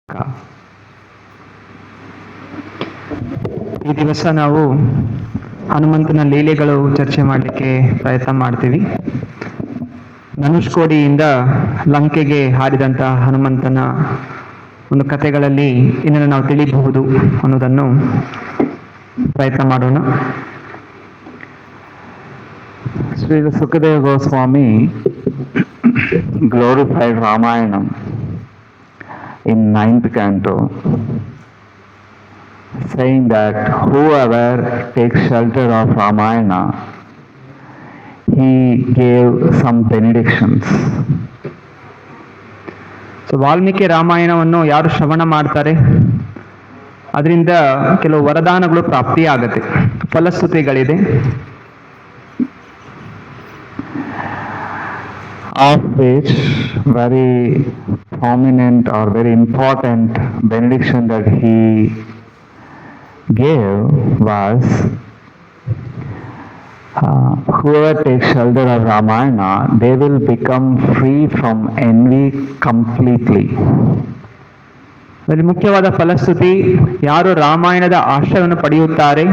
ಈ ದಿವಸ ನಾವು ಹನುಮಂತನ ಲೀಲೆಗಳು ಚರ್ಚೆ ಮಾಡಲಿಕ್ಕೆ ಪ್ರಯತ್ನ ಮಾಡ್ತೀವಿ. ಧನುಷ್ಕೋಡಿಯಿಂದ ಲಂಕೆಗೆ ಹಾರಿದಂತಹ ಹನುಮಂತನ ಒಂದು ಕಥೆಗಳಲ್ಲಿ ಏನನ್ನು ನಾವು ತಿಳಿಯಬಹುದು ಅನ್ನೋದನ್ನು ಪ್ರಯತ್ನ ಮಾಡೋಣ. Srila Sukadeva Goswami glorified Ramayana in 9th canto, saying that whoever takes shelter of Ramayana, he gave some benedictions. So Valmiki ರಾಮಾಯಣವನ್ನು ಯಾರು ಶ್ರವಣ ಮಾಡ್ತಾರೆ ಅದರಿಂದ ಕೆಲವು ವರದಾನಗಳು ಪ್ರಾಪ್ತಿಯಾಗತ್ತೆ, ಫಲಶ್ರುತಿಗಳಿದೆ. Of which very prominent or very important benediction that he gave was whoever takes shelter of Ramayana, they will become free from envy completely. ಅದರಲ್ಲಿ ಮುಖ್ಯವಾದ ಫಲಶ್ರುತಿ, ಯಾರು ರಾಮಾಯಣದ ಆಶ್ರಯವನ್ನು ಪಡೆಯುತ್ತಾರೆ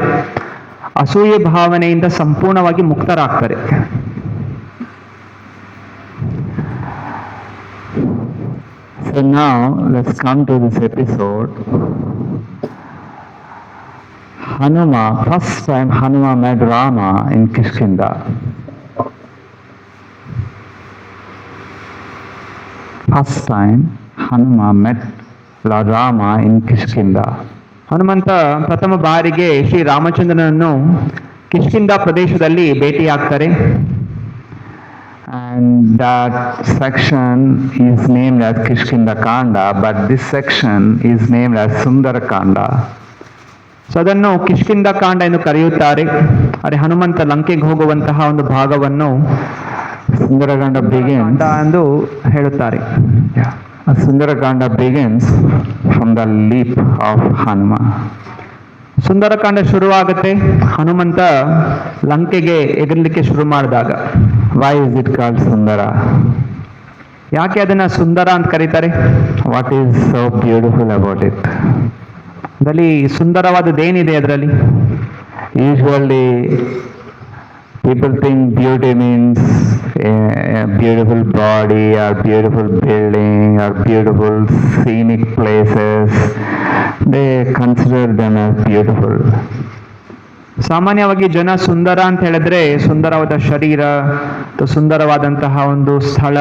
ಅಸೂಯೆ ಭಾವನೆಯಿಂದ ಸಂಪೂರ್ಣವಾಗಿ ಮುಕ್ತರಾಗ್ತಾರೆ. So now let's come to this episode. First time Hanuma met Rama in Kishkinda. First time Hanuma met Lord Rama in Kishkinda. Hanumantha ಪ್ರಥಮ ಬಾರಿಗೆ ಶ್ರೀ ರಾಮಚಂದ್ರನನ್ನು ಕಿಷ್ಕಿಂಧ ಪ್ರದೇಶದಲ್ಲಿ ಭೇಟಿಯಾಗ್ತಾರೆ. And that section is named as Kishkinda Kanda, but this section is named as Sundara Kanda. So ಅದನ್ನು ಕಿಷ್ಕಿಂಧ ಕಾಂಡ ಎಂದು ಕರೆಯುತ್ತಾರೆ. ಅರೆ ಹನುಮಂತ ಲಂಕೆಗೆ ಹೋಗುವಂತಹ ಒಂದು ಭಾಗವನ್ನು Sundarakanda begins ಎಂದು ಹೇಳುತ್ತಾರೆ. Sundarakanda begins from the leap of Hanuma. Sundarakanda ಶುರುವಾಗುತ್ತೆ ಹನುಮಂತ ಲಂಕೆಗೆ ಎಗರಲಿಕ್ಕೆ ಶುರು ಮಾಡಿದಾಗ. Why is it called Sundara? ಯಾಕೆ ಅದನ್ನ ಸುಂದರ ಅಂತ ಕರೀತಾರೆ? What is so beautiful about it? ಅದರಲ್ಲಿ ಸುಂದರವಾದದ್ದೇನಿದೆ ಅದರಲ್ಲಿ? Usually people think beauty means a beautiful body or beautiful building or beautiful scenic places. They consider them as beautiful. ಸಾಮಾನ್ಯವಾಗಿ ಜನ ಸುಂದರ ಅಂತ ಹೇಳಿದ್ರೆ ಸುಂದರವಾದ ಶರೀರ ಅಥವಾ ಸುಂದರವಾದಂತಹ ಒಂದು ಸ್ಥಳ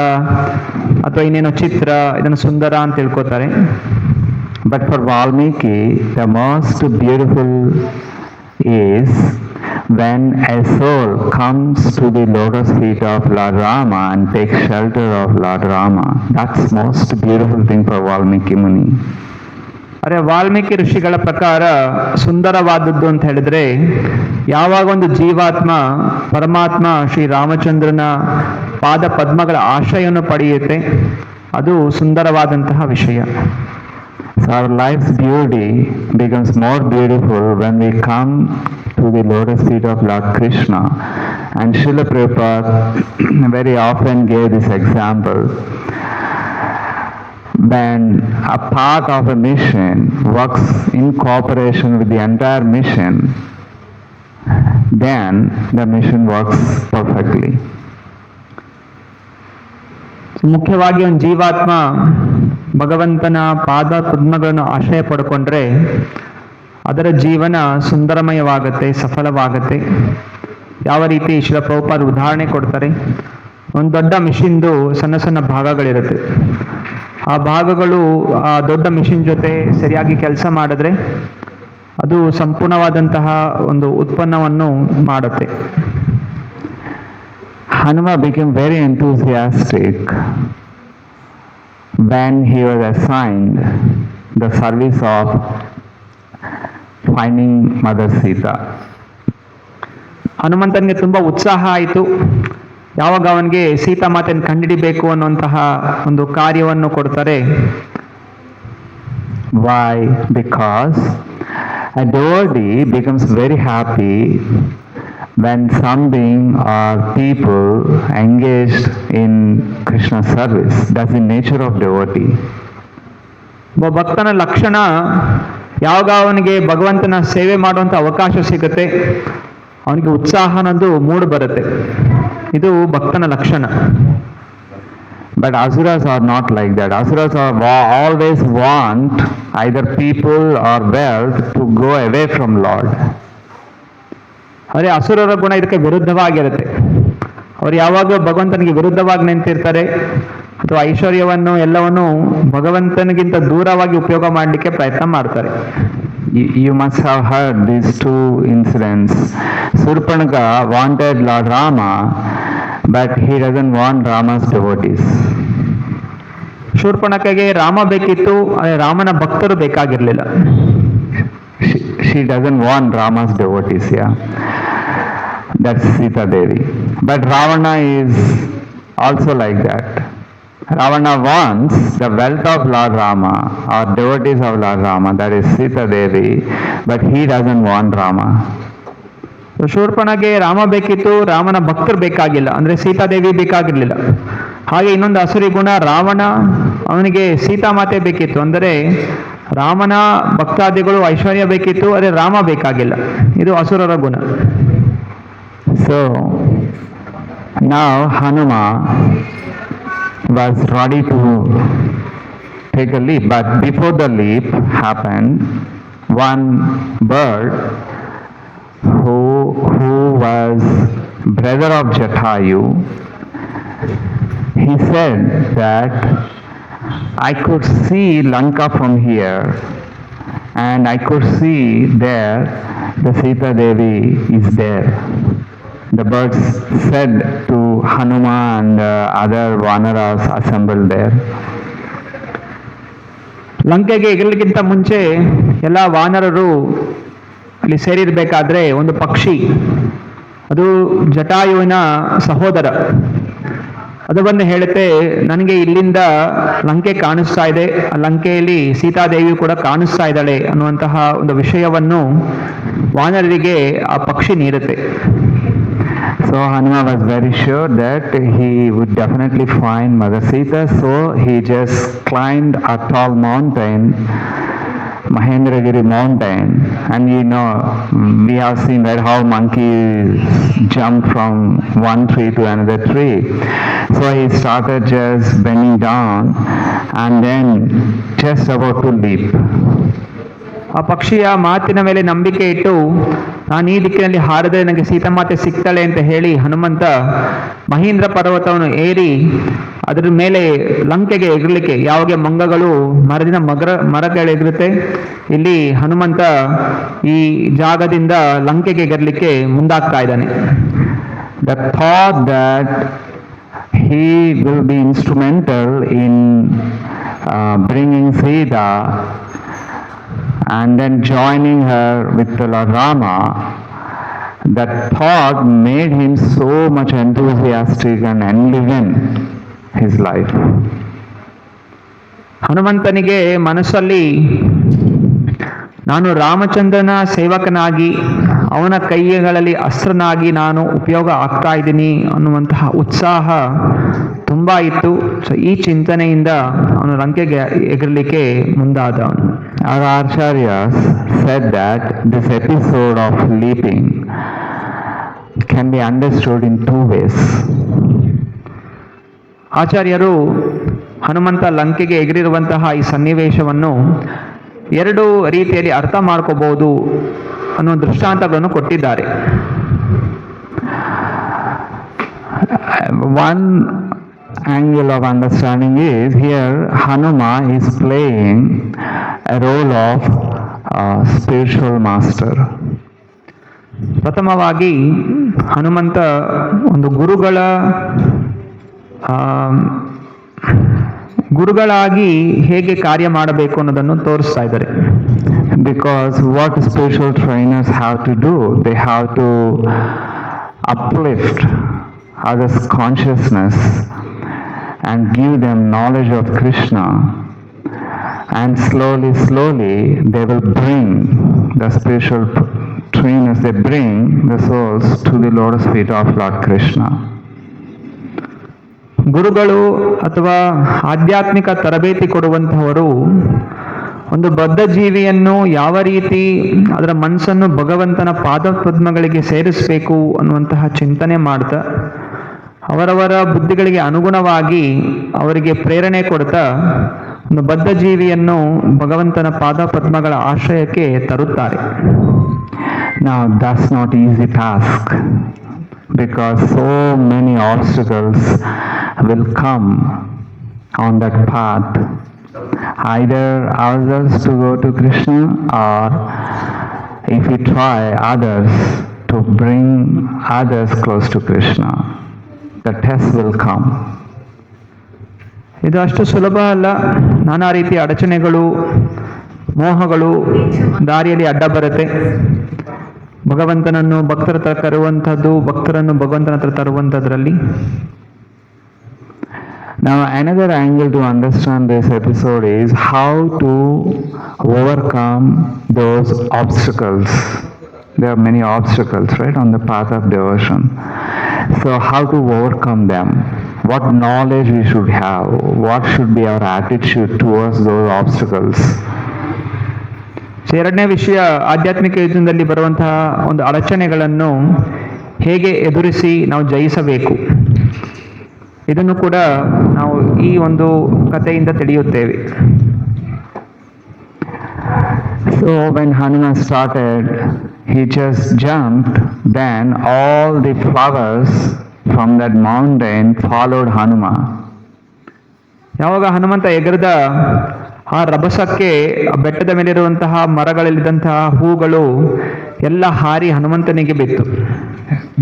ಅಥವಾ ಇನ್ನೇನೋ ಚಿತ್ರ, ಇದನ್ನು ಸುಂದರ ಅಂತ ತಿಳ್ಕೊತಾರೆ. But for Valmiki, the most beautiful is when a soul comes to the lotus feet of Lord Rama and takes shelter of Lord Rama. That's most beautiful thing for Valmiki Muni. ಅರೆ ವಾಲ್ಮೀಕಿ ಋಷಿಗಳ ಪ್ರಕಾರ ಸುಂದರವಾದದ್ದು ಅಂತ ಹೇಳಿದ್ರೆ ಯಾವಾಗ ಒಂದು ಜೀವಾತ್ಮ ಪರಮಾತ್ಮ ಶ್ರೀ ರಾಮಚಂದ್ರನ ಪಾದ ಪದ್ಮಗಳ ಆಶ್ರಯವನ್ನು ಪಡೆಯುತ್ತೆ, ಅದು ಸುಂದರವಾದಂತಹ ವಿಷಯ. So our life's beauty becomes more beautiful when we come to the lotus feet of Lord Krishna. And Srila Prabhupada very often gave this example. When a part of a mission works in cooperation with the entire mission, then the mission works perfectly. ಮುಖ್ಯವಾಗಿ ಒಂದು ಜೀವಾತ್ಮ ಭಗವಂತನ ಪಾದ ಪದ್ಮಗಳನ್ನು ಆಶ್ರಯ ಪಡ್ಕೊಂಡ್ರೆ ಅದರ ಜೀವನ ಸುಂದರಮಯವಾಗತ್ತೆ, ಸಫಲವಾಗತ್ತೆ. ಯಾವ ರೀತಿ ಶ್ರೀಲ ಪ್ರಭುಪಾದ ಉದಾಹರಣೆ ಕೊಡ್ತಾರೆ, ಒಂದು ದೊಡ್ಡ ಮಿಷಿನ್ದು ಸಣ್ಣ ಸಣ್ಣ ಭಾಗಗಳಿರುತ್ತೆ. ಆ ಭಾಗಗಳು ಆ ದೊಡ್ಡ ಮಿಷಿನ್ ಜೊತೆ ಸರಿಯಾಗಿ ಕೆಲಸ ಮಾಡಿದ್ರೆ ಅದು ಸಂಪೂರ್ಣವಾದಂತಹ ಒಂದು ಉತ್ಪನ್ನವನ್ನು ಮಾಡುತ್ತೆ. Hanuma became very enthusiastic when he was assigned the service of finding Mother Sita. ಹನುಮಂತನಿಗೆ ತುಂಬಾ ಉತ್ಸಾಹ ಆಯಿತು ಯಾವಾಗ ಅವನಿಗೆ ಸೀತಾ ಮಾತೆಯನ್ನು ಕಂಡುಹಿಡಿಬೇಕು ಅನ್ನುವಂತಹ ಒಂದು ಕಾರ್ಯವನ್ನು ಕೊಡ್ತಾರೆ. Why? Because a devotee becomes very happy when some being or people engaged in Krishna service. That's the nature of devotee. ಒಬ್ಬ ಭಕ್ತನ ಲಕ್ಷಣ, ಯಾವಾಗ ಅವನಿಗೆ ಭಗವಂತನ ಸೇವೆ ಮಾಡುವಂಥ ಅವಕಾಶ ಸಿಗುತ್ತೆ ಅವನಿಗೆ ಉತ್ಸಾಹ ಅನ್ನೋದು ಮೂಡ್ ಬರುತ್ತೆ. ಇದು ಭಕ್ತನ ಲಕ್ಷಣ. But asuras are not like that. Asuras are always want either people or wealth to go away from Lord. ಆದರೆ ಅಸುರರ ಗುಣ ಇದಕ್ಕೆ ವಿರುದ್ಧವಾಗಿರುತ್ತೆ. ಅವ್ರು ಯಾವಾಗಲೂ ಭಗವಂತನಿಗೆ ವಿರುದ್ಧವಾಗಿ ನಿಂತಿರ್ತಾರೆ, ಅಥವಾ ಐಶ್ವರ್ಯವನ್ನು ಎಲ್ಲವನ್ನು ಭಗವಂತನಿಗಿಂತ ದೂರವಾಗಿ ಉಪಯೋಗ ಮಾಡಲಿಕ್ಕೆ ಪ್ರಯತ್ನ ಮಾಡ್ತಾರೆ. You must have heard these two incidents. Surpanaka wanted Lord Rama, but he doesn't want Rama's devotees. ಶೂರ್ಪಣಖಗೆ Rama ಬೇಕಿತ್ತು, ಆದರೆ ರಾಮನ ಭಕ್ತರು ಬೇಕಾಗಿರ್ಲಿಲ್ಲ. She doesn't want Rama's devotees, yeah. That's Sita Devi. But Ravana is also like that. Ravana wants the wealth of Lord Rama or devotees of Lord Rama, that is Sita Devi, but he doesn't want Rama. ಶೂರ್ಪಣಗೆ Rama ಬೇಕಿತ್ತು, ರಾಮನ ಭಕ್ತರು ಬೇಕಾಗಿಲ್ಲ, ಅಂದ್ರೆ ಸೀತಾದೇವಿ ಬೇಕಾಗಿರ್ಲಿಲ್ಲ. ಹಾಗೆ ಇನ್ನೊಂದು ಅಸುರಿ ಗುಣ ರಾವಣ, ಅವನಿಗೆ ಸೀತಾಮಾತೆ ಬೇಕಿತ್ತು, ಅಂದರೆ ರಾಮನ ಭಕ್ತಾದಿಗಳು ಐಶ್ವರ್ಯ ಬೇಕಿತ್ತು, ಅದೇ ರಾಮ ಬೇಕಾಗಿಲ್ಲ. ಇದು ಅಸುರರ ಗುಣ. So now Hanuma was ready to take a leap, but before the leap happened, one bird who was brother of Jatayu, he said that I could see Lanka from here and I could see there the Sita Devi is there. The birds said to Hanuma and other Vanaras assembled there. ಲಂಕೆಗೆ ಎಗರಲಿಕ್ಕಿಂತ ಮುಂಚೆ ಎಲ್ಲ ವಾನರರು ಅಲ್ಲಿ ಸೇರಿರ್ಬೇಕಾದ್ರೆ ಒಂದು ಪಕ್ಷಿ, ಅದು ಜಟಾಯುವಿನ ಸಹೋದರ, ಅದು ಬಂದು ಹೇಳುತ್ತೆ, ನನಗೆ ಇಲ್ಲಿಂದ ಲಂಕೆ ಕಾಣಿಸ್ತಾ ಇದೆ, ಆ ಲಂಕೆಯಲ್ಲಿ ಸೀತಾದೇವಿ ಕೂಡ ಕಾಣಿಸ್ತಾ ಇದ್ದಾಳೆ ಅನ್ನುವಂತಹ ಒಂದು ವಿಷಯವನ್ನು ವಾನರರಿಗೆ ಆ ಪಕ್ಷಿ ನೀಡುತ್ತೆ. So Hanuma was very sure that he would definitely find Mother Sita, so he just climbed a tall mountain, Mahendragiri mountain, and you know, we have seen that how monkeys jump from one tree to another tree. So he started just bending down and then just about to leap. ಆ ಪಕ್ಷಿಯ ಮಾತಿನ ಮೇಲೆ ನಂಬಿಕೆ ಇಟ್ಟು, ನಾನು ಈ ದಿಕ್ಕಿನಲ್ಲಿ ಹಾರಿದ್ರೆ ನನಗೆ ಸೀತಾಮಾತೆ ಸಿಗ್ತಾಳೆ ಅಂತ ಹೇಳಿ ಹನುಮಂತ ಮಹೇಂದ್ರ ಪರ್ವತವನ್ನು ಏರಿ ಅದರ ಮೇಲೆ ಲಂಕೆಗೆ ಎಗರಲಿಕ್ಕೆ, ಯಾವಾಗ ಮಂಗಗಳು ಮರ ಕೆಳಗಿರುತ್ತೆ, ಇಲ್ಲಿ ಹನುಮಂತ ಈ ಜಾಗದಿಂದ ಲಂಕೆಗೆ ಎಗರಲಿಕ್ಕೆ ಮುಂದಾಗ್ತಾ ಇದ್ದಾನೆ. The thought that he will be instrumental in bringing Sita and then joining her with Lord Rama, that thought made him so much enthusiastic and enliven his life. ಹನುಮಂತನಿಗೆ ಮನಸ್ಸಲ್ಲಿ ನಾನು ರಾಮಚಂದ್ರನ ಸೇವಕನಾಗಿ ಅವನ ಕೈಗಳಲ್ಲಿ ಅಸ್ತ್ರನಾಗಿ ನಾನು ಉಪಯೋಗ ಆಗ್ತಾ ಇದ್ದೀನಿ ಅನ್ನುವಂತಹ ಉತ್ಸಾಹ ತುಂಬಾ ಇತ್ತು. ಸೊ ಈ ಚಿಂತನೆಯಿಂದ ಅವನು ಲಂಕೆಗೆ ಎಗರಲಿಕ್ಕೆ ಮುಂದಾದ. Our acharyas said that this episode of leaping can be understood in two ways. ಆಚಾರ್ಯರು ಹನುಮಂತ ಲಂಕೆಗೆ ಎಗರಿರುವಂತಹ ಈ ಸನ್ನಿವೇಶವನ್ನು ಎರಡು ರೀತಿಯಲ್ಲಿ ಅರ್ಥ ಮಾಡ್ಕೋಬಹುದು ಅನ್ನೋ ದೃಷ್ಟಾಂತಗಳನ್ನು ಕೊಟ್ಟಿದ್ದಾರೆ. One angle of understanding is here Hanuma is playing a role of spiritual master. ಪ್ರಥಮವಾಗಿ ಹನುಮಂತ ಒಂದು ಗುರುಗಳಾಗಿ ಹೇಗೆ ಕಾರ್ಯ ಮಾಡಬೇಕು ಅನ್ನೋದನ್ನು ತೋರಿಸ್ತಾ ಇದ್ದಾರೆ. Because what spiritual trainers have to do, they have to uplift others' consciousness and give them knowledge of Krishna, and slowly they will bring the spiritual trainers, they bring the souls to the lotus feet of Lord Krishna. ಗುರುಗಳು ಅಥವಾ ಆಧ್ಯಾತ್ಮಿಕ ತರಬೇತಿ ಕೊಡುವಂತಹವರು ಒಂದು ಬದ್ಧ ಜೀವಿಯನ್ನು ಯಾವ ರೀತಿ ಅದರ ಮನಸ್ಸನ್ನು ಭಗವಂತನ ಪಾದಪದ್ಮಗಳಿಗೆ ಸೇರಿಸಬೇಕು ಅನ್ನುವಂತಹ ಚಿಂತನೆ ಮಾಡ್ತಾ ಅವರವರ ಬುದ್ಧಿಗಳಿಗೆ ಅನುಗುಣವಾಗಿ ಅವರಿಗೆ ಪ್ರೇರಣೆ ಕೊಡ್ತಾ ಒಂದು ಬದ್ಧ ಜೀವಿಯನ್ನು ಭಗವಂತನ ಪಾದಪದ್ಮಗಳ ಆಶ್ರಯಕ್ಕೆ ತರುತ್ತಾರೆ. Now that's not easy task because so many obstacles will come on that path. Either ourselves to go to Krishna, or if we try others to bring others close to Krishna, the test will come. ಇದು ಅಷ್ಟು ಸುಲಭ ಅಲ್ಲ. ನಾನಾ ರೀತಿಯ ಅಡಚಣೆಗಳು, ಮೋಹಗಳು ದಾರಿಯಲ್ಲಿ ಅಡ್ಡ ಬರುತ್ತೆ. ಭಗವಂತನನ್ನು ಭಕ್ತರ ಹತ್ರ ತರುವಂಥದ್ದು, ಭಕ್ತರನ್ನು ಭಗವಂತನ ಹತ್ರ ತರುವಂಥದ್ರಲ್ಲಿ. Now another angle to understand this episode is how to overcome those obstacles. There are many obstacles, right, on the path of devotion. So how to overcome them? What knowledge we should have? What should be our attitude towards those obstacles? ಎರಡನೇ ವಿಷಯ, ಆಧ್ಯಾತ್ಮಿಕ ಯುದ್ಧದಲ್ಲಿ ಬರುವಂತಹ ಒಂದು ಅಡಚಣೆಗಳನ್ನು ಹೇಗೆ ಎದುರಿಸಿ ನಾವು ಜಯಿಸಬೇಕು, ಇದನ್ನು ಕೂಡ ನಾವು ಈ ಒಂದು ಕಥೆಯಿಂದ ತಿಳಿಯುತ್ತೇವೆ. So when Hanuman started, he just jumped, then all the flowers from that mountain followed Hanuman. ಯಾವಾಗ ಹನುಮಂತ ಎಗರದ ಆ ರಭಸಕ್ಕೆ ಬೆಟ್ಟದ ಮೇಲಿರುವಂತಹ ಮರಗಳಲ್ಲಿದ್ದಂತಹ ಹೂಗಳು ಎಲ್ಲ ಹಾರಿ ಹನುಮಂತನಿಗೆ ಬಿತ್ತು.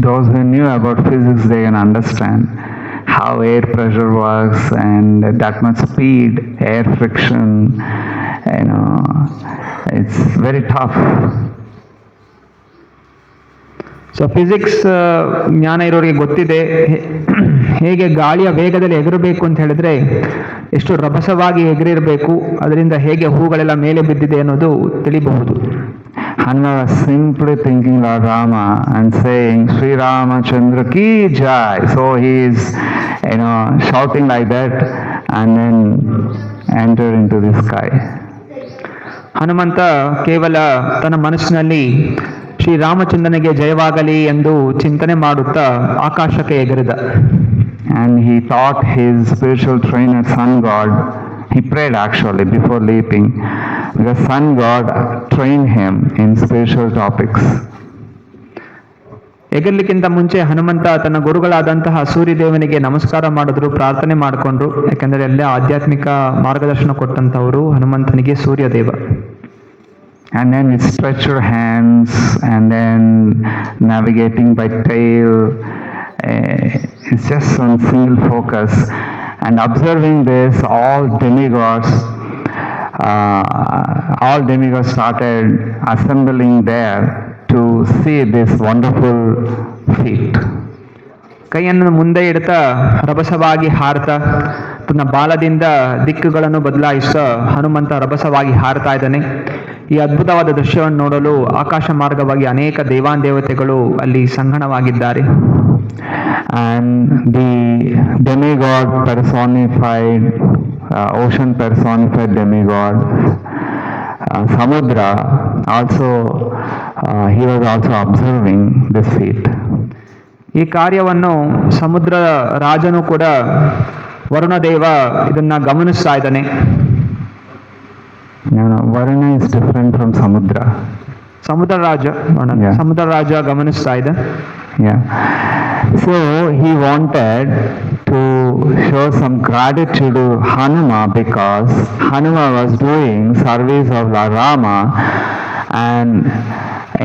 Those who knew about physics, they can understand how air pressure works and that much speed, air friction, it's very tough. So physics ಜ್ಞಾನ ಇರೋರಿಗೆ ಗೊತ್ತಿದೆ ಹೇಗೆ ಗಾಳಿಯ ವೇಗದಲ್ಲಿ ಎಗರಬೇಕು ಅಂತ ಹೇಳಿದ್ರೆ ಎಷ್ಟು ರಭಸವಾಗಿ ಎಗರಿರಬೇಕು, ಅದರಿಂದ ಹೇಗೆ ಹೂಗಳೆಲ್ಲ ಮೇಲೆ ಬಿದ್ದಿದೆ ಅನ್ನೋದು ತಿಳಿಬಹುದು. Hanuman was simply thinking Lord Rama and saying Sri Ramachandra ki jai. So he is shouting like that and then enter into the sky. Hanumantha ಕೇವಲ ತನ್ನ ಮನಸ್ಸಿನಲ್ಲಿ ಶ್ರೀರಾಮಚಂದ್ರನಿಗೆ ಜಯವಾಗಲಿ ಎಂದು ಚಿಂತನೆ ಮಾಡುತ್ತಾ ಆಕಾಶಕ್ಕೆ ಎಗರಿದ. And he taught his spiritual trainer Sun God. He prayed actually before leaping because Sun God trained him in spiritual topics. ಎಗರ್ಲಿಕ್ಕಿಂತ ಮುಂಚೆ ಹನುಮಂತ ತನ್ನ ಗುರುಗಳಾದಂತಹ ಸೂರ್ಯದೇವನಿಗೆ ನಮಸ್ಕಾರ ಮಾಡಿದ್ರು, ಪ್ರಾರ್ಥನೆ ಮಾಡಿಕೊಂಡ್ರು. ಯಾಕಂದರೆ ಎಲ್ಲ ಆಧ್ಯಾತ್ಮಿಕ ಮಾರ್ಗದರ್ಶನ ಕೊಟ್ಟಂತವರು ಹನುಮಂತನಿಗೆ ಸೂರ್ಯದೇವ. And then with stretched hands and then navigating by tail, it's just on single focus. And observing this, all demigods started assembling there to see this wonderful feat. ಕೈಯನ್ನು ಮುಂದೆ ಇಡ್ತಾ ರಭಸವಾಗಿ ಹಾರ್ತಾ ತನ್ನ ಬಾಲದಿಂದ ದಿಕ್ಕುಗಳನ್ನು ಬದಲಾಯಿಸ್ತಾ ಹನುಮಂತ ರಭಸವಾಗಿ ಹಾರ್ತಾ ಇದ್ದಾನೆ. ಈ ಅದ್ಭುತವಾದ ದೃಶ್ಯವನ್ನು ನೋಡಲು ಆಕಾಶ ಮಾರ್ಗವಾಗಿ ಅನೇಕ ದೇವಾನುದೇವತೆಗಳು ಅಲ್ಲಿ ಸಂಗಣವಾಗಿದ್ದಾರೆ. And the demigod personified, ocean personified demigod, Samudra, also he was also observing this feat. ಈ ಕಾರ್ಯವನ್ನು ಸಮುದ್ರ ರಾಜನು ಕೂಡ, ವರುಣದೇವ ಇದನ್ನ ಗಮನಿಸ್ತಾ ಇದ್ದಾನೆ. Varuna is different from Samudra. ಸಮುದ್ರ ರಾಜ ಸಮುದ್ರ ರಾಜ ಗಮನಿಸ್ತಾ ಇದೆ. Yeah. So he wanted to show some gratitude to Hanuma because Hanuma was doing service of Lord Rama, and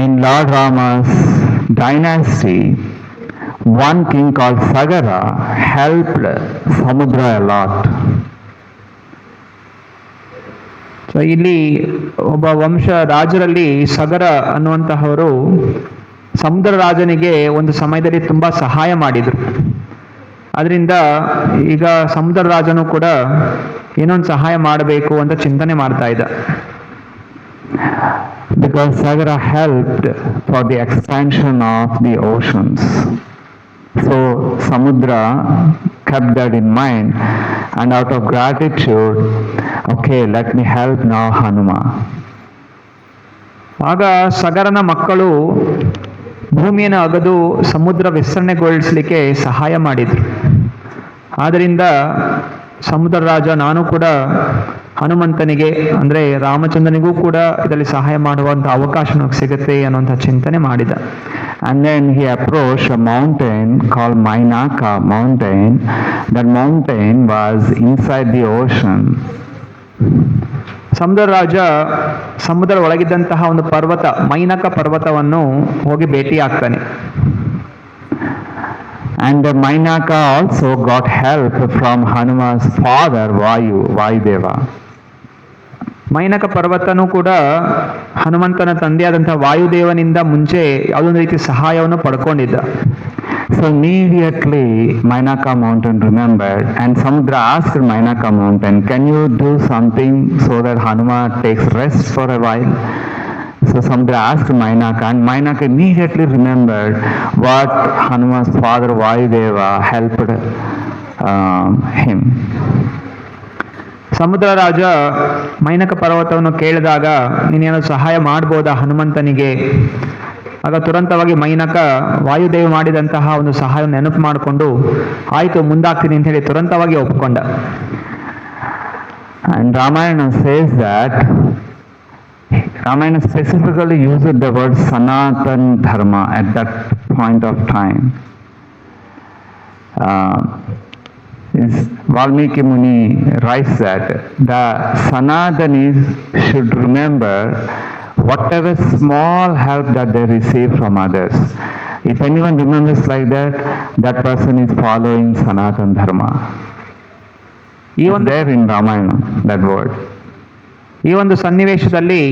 in Lord Rama's dynasty, one king called Sagara helped Samudra a lot. So ಇಲ್ಲಿ ಒಬ್ಬ ವಂಶ ರಾಜರಲ್ಲಿ ಸಗರ ಅನ್ನುವಂತಹವರು ಸಮುದ್ರ ರಾಜನಿಗೆ ಒಂದು ಸಮಯದಲ್ಲಿ ತುಂಬಾ ಸಹಾಯ ಮಾಡಿದರು. ಅದರಿಂದ ಈಗ ಸಮುದ್ರ ರಾಜನು ಕೂಡ ಏನೊಂದು ಸಹಾಯ ಮಾಡಬೇಕು ಅಂತ ಚಿಂತನೆ ಮಾಡ್ತಾ ಇದ್ದ. Because Sagara helped for the expansion of the oceans. So Samudra kept that in mind, and out of gratitude, okay, let me help now Hanuma. ಆಗ ಸಗರನ ಮಕ್ಕಳು ಭೂಮಿಯನ್ನು ಅಗದು ಸಮುದ್ರ ವಿಸ್ತರಣೆಗೊಳಿಸಲಿಕ್ಕೆ ಸಹಾಯ ಮಾಡಿದರು. ಆದ್ದರಿಂದ ಸಮುದ್ರ ರಾಜ ನಾನು ಕೂಡ ಹನುಮಂತನಿಗೆ ಅಂದರೆ ರಾಮಚಂದ್ರನಿಗೂ ಕೂಡ ಇದರಲ್ಲಿ ಸಹಾಯ ಮಾಡುವಂಥ ಅವಕಾಶ ನನಗೆ ಸಿಗುತ್ತೆ ಅನ್ನುವಂಥ ಚಿಂತನೆ ಮಾಡಿದ. And then he approached a mountain called Mainaka mountain. That mountain was inside the ocean. ಸಮುದ್ರ ರಾಜ ಸಮುದ್ರ ಒಳಗಿದ್ದಂತಹ ಒಂದು ಪರ್ವತ ಮೈನಕ ಪರ್ವತವನ್ನು ಹೋಗಿ ಭೇಟಿಯಾಗ್ತಾನೆ. And Mainaka also got help from Hanuman's father Vayudeva. ಮೈನಕ ಪರ್ವತನೂ ಕೂಡ ಹನುಮಂತನ ತಂದೆಯಾದಂತಹ ವಾಯುದೇವನಿಂದ ಮುಂಚೆ ಯಾವುದೊಂದು ರೀತಿ ಸಹಾಯವನ್ನು ಪಡ್ಕೊಂಡಿದ್ದ. So immediately Mainaka mountain remembered, and Samudra asked Mainaka mountain, can you do something so that Hanuman takes rest for a while? So Samudra asked Mainaka, and Mainaka immediately remembered what Hanuman's father Vayudeva helped him. ಸಮುದ್ರ ರಾಜ ಮೈನಕ ಪರ್ವತವನ್ನು ಕೇಳಿದಾಗ ನೀನೇನೋ ಸಹಾಯ ಮಾಡ್ಬೋದಾ ಹನುಮಂತನಿಗೆ? ಆಗ ತುರಂತವಾಗಿ ಮೈನಕ ವಾಯುದೇವ ಮಾಡಿದಂತಹ ಒಂದು ಸಹಾಯವನ್ನು ನೆನಪು ಮಾಡಿಕೊಂಡು ಆಯಿತು ಮುಂದಾಗ್ತೀನಿ ಅಂತ ಹೇಳಿ ತುರಂತವಾಗಿ ಒಪ್ಕೊಂಡ. And Ramayana says that Ramayana specifically used the word Sanatan Dharma at that point of time. Valmiki Muni writes that the Sanatanis should remember whatever small help that they receive from others. If anyone remembers like that, that person is following Sanatan Dharma. Even there in Ramayana, that word. ಈ ಒಂದು ಸನ್ನಿವೇಶದಲ್ಲಿ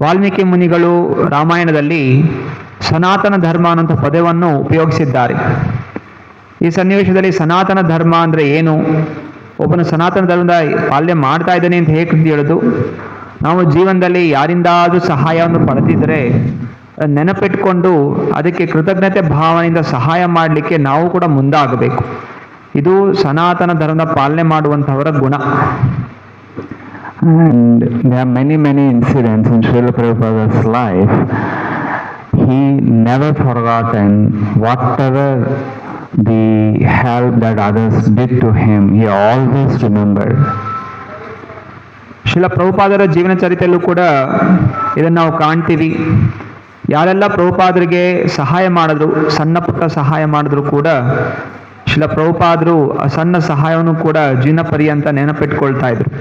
ವಾಲ್ಮೀಕಿ ಮುನಿಗಳು ರಾಮಾಯಣದಲ್ಲಿ ಸನಾತನ ಧರ್ಮ ಅನ್ನುವಂಥ ಪದವನ್ನು ಉಪಯೋಗಿಸಿದ್ದಾರೆ. ಈ ಸನ್ನಿವೇಶದಲ್ಲಿ ಸನಾತನ ಧರ್ಮ ಅಂದರೆ ಏನು, ಒಬ್ಬನು ಸನಾತನ ಧರ್ಮದ ಪಾಲನೆ ಮಾಡ್ತಾ ಇದ್ದಾನೆ ಅಂತ ಹೇಗೆ ಹೇಳೋದು, ನಾವು ಜೀವನದಲ್ಲಿ ಯಾರಿಂದಾದರೂ ಸಹಾಯವನ್ನು ಪಡೆದಿದ್ದರೆ ನೆನಪಿಟ್ಕೊಂಡು ಅದಕ್ಕೆ ಕೃತಜ್ಞತೆ ಭಾವನೆಯಿಂದ ಸಹಾಯ ಮಾಡಲಿಕ್ಕೆ ನಾವು ಕೂಡ ಮುಂದಾಗಬೇಕು. ಇದು ಸನಾತನ ಧರ್ಮದ ಪಾಲನೆ ಮಾಡುವಂಥವರ ಗುಣ. And there are many incidents in Srila Prabhupada's life. He never forgotten whatever the help that others did to him. He always remembered. Srila ಪ್ರಭುಪಾದರ ಜೀವನ ಚರಿತ್ರೆಯಲ್ಲೂ ಕೂಡ ಇದನ್ನು ನಾವು ಕಾಣ್ತೀವಿ. ಯಾರೆಲ್ಲ ಪ್ರಭುಪಾದರಿಗೆ ಸಹಾಯ ಮಾಡಿದ್ರು, ಸಣ್ಣ ಪುಟ್ಟ ಸಹಾಯ ಮಾಡಿದ್ರು ಕೂಡ ಶ್ರೀಲ ಪ್ರಭುಪಾದರು ಆ ಸಣ್ಣ ಸಹಾಯವನ್ನು ಕೂಡ ಜೀವನ ಪರ್ಯಂತ ನೆನಪಿಟ್ಕೊಳ್ತಾ ಇದ್ರು.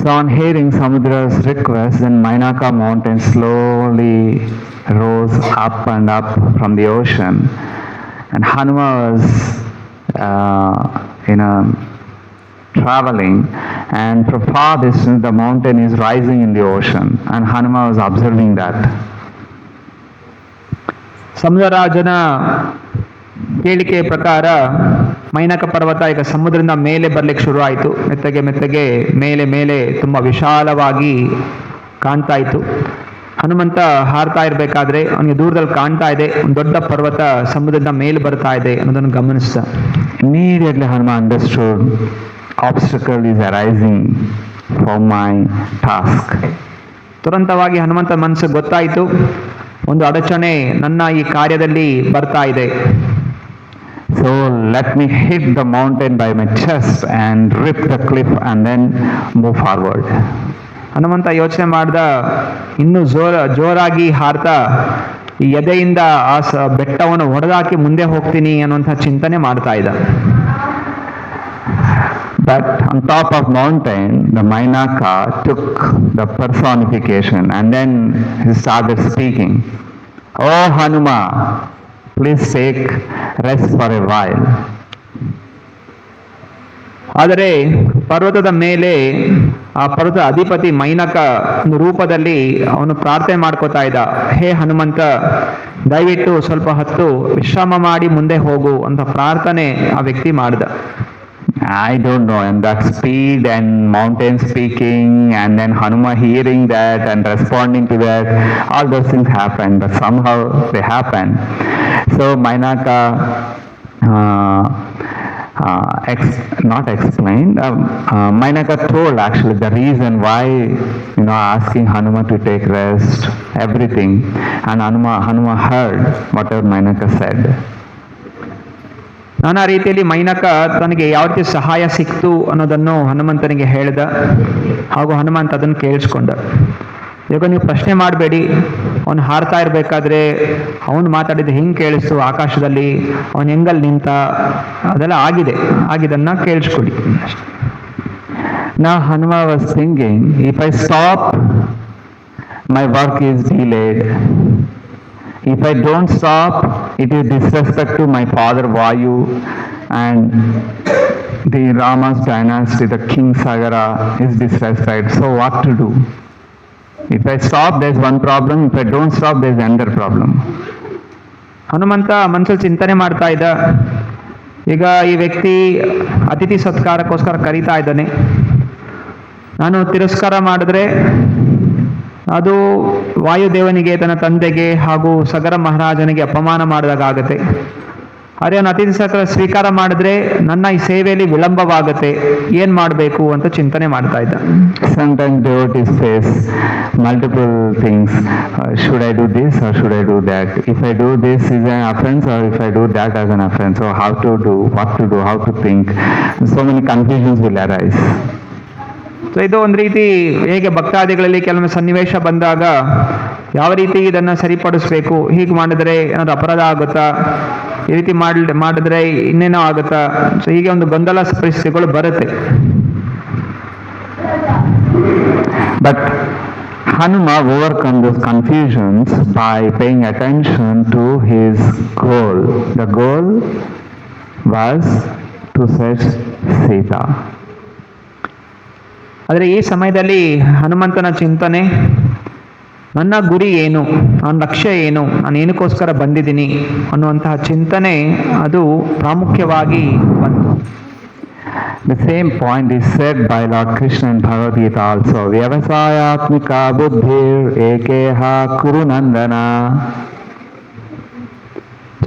So on hearing Samudra's request, then Mainaka mountain slowly rose up and up from the ocean, and Hanuma was traveling, and from far distance the mountain is rising in the ocean, and Hanuma was observing that. ಸಮುದ್ರರಾಜನ ಹೇಳಿಕೆಯ ಪ್ರಕಾರ ಮೈನಕ ಪರ್ವತ ಈಗ ಸಮುದ್ರದಿಂದ ಮೇಲೆ ಬರ್ಲಿಕ್ಕೆ ಶುರು ಆಯಿತು. ಮೆತ್ತಗೆ ಮೇಲೆ ತುಂಬ ವಿಶಾಲವಾಗಿ ಕಾಣ್ತಾ ಇತ್ತು. ಹನುಮಂತ ಹಾರ್ತಾ ಇರಬೇಕಾದ್ರೆ ಅವನಿಗೆ ದೂರದಲ್ಲಿ ಕಾಣ್ತಾ ಇದೆ ಒಂದು ದೊಡ್ಡ ಪರ್ವತ ಸಮುದ್ರದಿಂದ ಮೇಲೆ ಬರ್ತಾ ಇದೆ ಅನ್ನೋದನ್ನು ಗಮನಿಸಿದ. Immediately Hanuma understood obstacle is arising for my task. ತುರಂತವಾಗಿ Hanumantha ಮನಸ್ಸಿಗೆ ಗೊತ್ತಾಯಿತು, ಒಂದು ಅಡಚಣೆ ನನ್ನ ಈ ಕಾರ್ಯದಲ್ಲಿ ಬರ್ತಾ ಇದೆ. So let me hit the mountain by my chest and rip the cliff and then move forward. Hanumantha ಯೋಚನೆ ಮಾಡ್ದ, ಇನ್ನೂ ಜೋರಾಗಿ ಹಾರ್ತಾ ಈ ಎದೆಯಿಂದ ಆ ಬೆಟ್ಟವನ್ನು ಹೊಡೆದಾಕಿ ಮುಂದೆ ಹೋಗ್ತೀನಿ ಅನ್ನುವಂಥ ಚಿಂತನೆ ಮಾಡ್ತಾ ಇದ್ದ. But on top of mountain, the Mainaka took the personification and then he started speaking. Oh Hanuma, please take rest for a while. ಆದರೆ ಪರ್ವತದ ಮೇಲೆ ಆ ಪರ್ವತ ಅಧಿಪತಿ ಮೈನಕ ಒಂದು ರೂಪದಲ್ಲಿ ಅವನು ಪ್ರಾರ್ಥನೆ ಮಾಡ್ಕೋತಾ ಇದ್ದ, ಹೇ ಹನುಮಂತ ದಯವಿಟ್ಟು ಸ್ವಲ್ಪ ಹೊತ್ತು ವಿಶ್ರಾಮ ಮಾಡಿ ಮುಂದೆ ಹೋಗು ಅಂತ ಪ್ರಾರ್ಥನೆ ಆ ವ್ಯಕ್ತಿ ಮಾಡ್ದ. I don't know, and that speed and mountain speaking and then Hanuma hearing that and responding to that, all those things happen, but somehow they happen. So Mainaka not explained. Mainaka told actually the reason why, asking Hanuma to take rest, everything, and Hanuma heard whatever Mainaka said. ನಾನಾ ರೀತಿಯಲ್ಲಿ ಮೈನಕ ತನಗೆ ಯಾವ ರೀತಿ ಸಹಾಯ ಸಿಕ್ತು ಅನ್ನೋದನ್ನು ಹನುಮಂತನಿಗೆ ಹೇಳ್ದ, ಹಾಗೂ ಹನುಮಂತ ಅದನ್ನು ಕೇಳಿಸ್ಕೊಂಡ. ಈಗ ನೀವು ಪ್ರಶ್ನೆ ಮಾಡಬೇಡಿ, ಅವನು ಹಾರ್ತಾ ಇರಬೇಕಾದ್ರೆ ಅವನು ಮಾತಾಡಿದ್ದು ಹಿಂಗೆ ಕೇಳಿಸ್ತು ಆಕಾಶದಲ್ಲಿ, ಅವನು ಹೆಂಗಲ್ಲಿ ನಿಂತ, ಅದೆಲ್ಲ ಆಗಿದನ್ನ ಕೇಳಿಸ್ಕೊಳ್ಳಿ. Now Hanuma was thinking, if I stop, my work is delayed. If I don't stop, it is disrespect to my father Vayu and the Rama's dynasty, the King Sagara is disrespect. So what to do? If I stop, there's one problem. If I don't stop, there's another problem. Hanumantha ಮನಸ್ಸಲ್ಲಿ ಚಿಂತನೆ ಮಾಡ್ತಾ ಇದ್ದ. ಈಗ ಈ ವ್ಯಕ್ತಿ ಅತಿಥಿ ಸತ್ಕಾರಕ್ಕೋಸ್ಕರ ಕರೀತಾ ಇದ್ದಾನೆ, ನಾನು ತಿರಸ್ಕಾರ ಮಾಡಿದ್ರೆ ಅದು ವಾಯುದೇವನಿಗೆ, ತನ್ನ ತಂದೆಗೆ ಹಾಗೂ ಸಗರ ಮಹಾರಾಜನಿಗೆ ಅಪಮಾನ ಮಾಡಿದಾಗತ್ತೆ. ಅರೆ ಅವನು ಅತಿಥಿ ಸತ್ಕಾರ ಸ್ವೀಕಾರ ಮಾಡಿದ್ರೆ ನನ್ನ ಈ ಸೇವೆಯಲ್ಲಿ ವಿಳಂಬವಾಗುತ್ತೆ, ಏನ್ ಮಾಡಬೇಕು ಅಂತ ಚಿಂತನೆ ಮಾಡ್ತಾ ಇದ್ದ. Sometimes devotees face multiple things. Should I do this or should I do that? If I do this is an offense, or if I do that as an offense. So how to do, what to do, how to think. So many confusions will arise. So ಇದು ಒಂದು ರೀತಿ ಹೇಗೆ ಭಕ್ತಾದಿಗಳಲ್ಲಿ ಕೆಲವೊಮ್ಮೆ ಸನ್ನಿವೇಶ ಬಂದಾಗ ಯಾವ ರೀತಿ ಇದನ್ನು ಸರಿಪಡಿಸ್ಬೇಕು, ಹೀಗೆ ಮಾಡಿದ್ರೆ ಏನಾದ್ರು ಅಪರಾಧ ಆಗುತ್ತಾ, ಈ ರೀತಿ ಮಾಡಿದ್ರೆ ಇನ್ನೇನೋ ಆಗುತ್ತಾ, ಸೊ ಹೀಗೆ ಒಂದು ಗೊಂದಲ ಪರಿಸ್ಥಿತಿಗಳು ಬರುತ್ತೆ. But Hanuma overcome those confusions by paying attention to his goal. The goal was to search Sita. ಆದರೆ ಈ ಸಮಯದಲ್ಲಿ ಹನುಮಂತನ ಚಿಂತನೆ, ನನ್ನ ಗುರಿ ಏನು, ನನ್ನ ಲಕ್ಷ್ಯ ಏನು, ನಾನು ಏನಕ್ಕೋಸ್ಕರ ಬಂದಿದ್ದೀನಿ ಅನ್ನುವಂತಹ ಚಿಂತನೆ ಅದು ಪ್ರಾಮುಖ್ಯವಾಗಿ ಬಂತು. The same point is said by Lord Krishna in Bhagavad Gita also. Vyavasayatmika buddhir ekeha kuru nandana.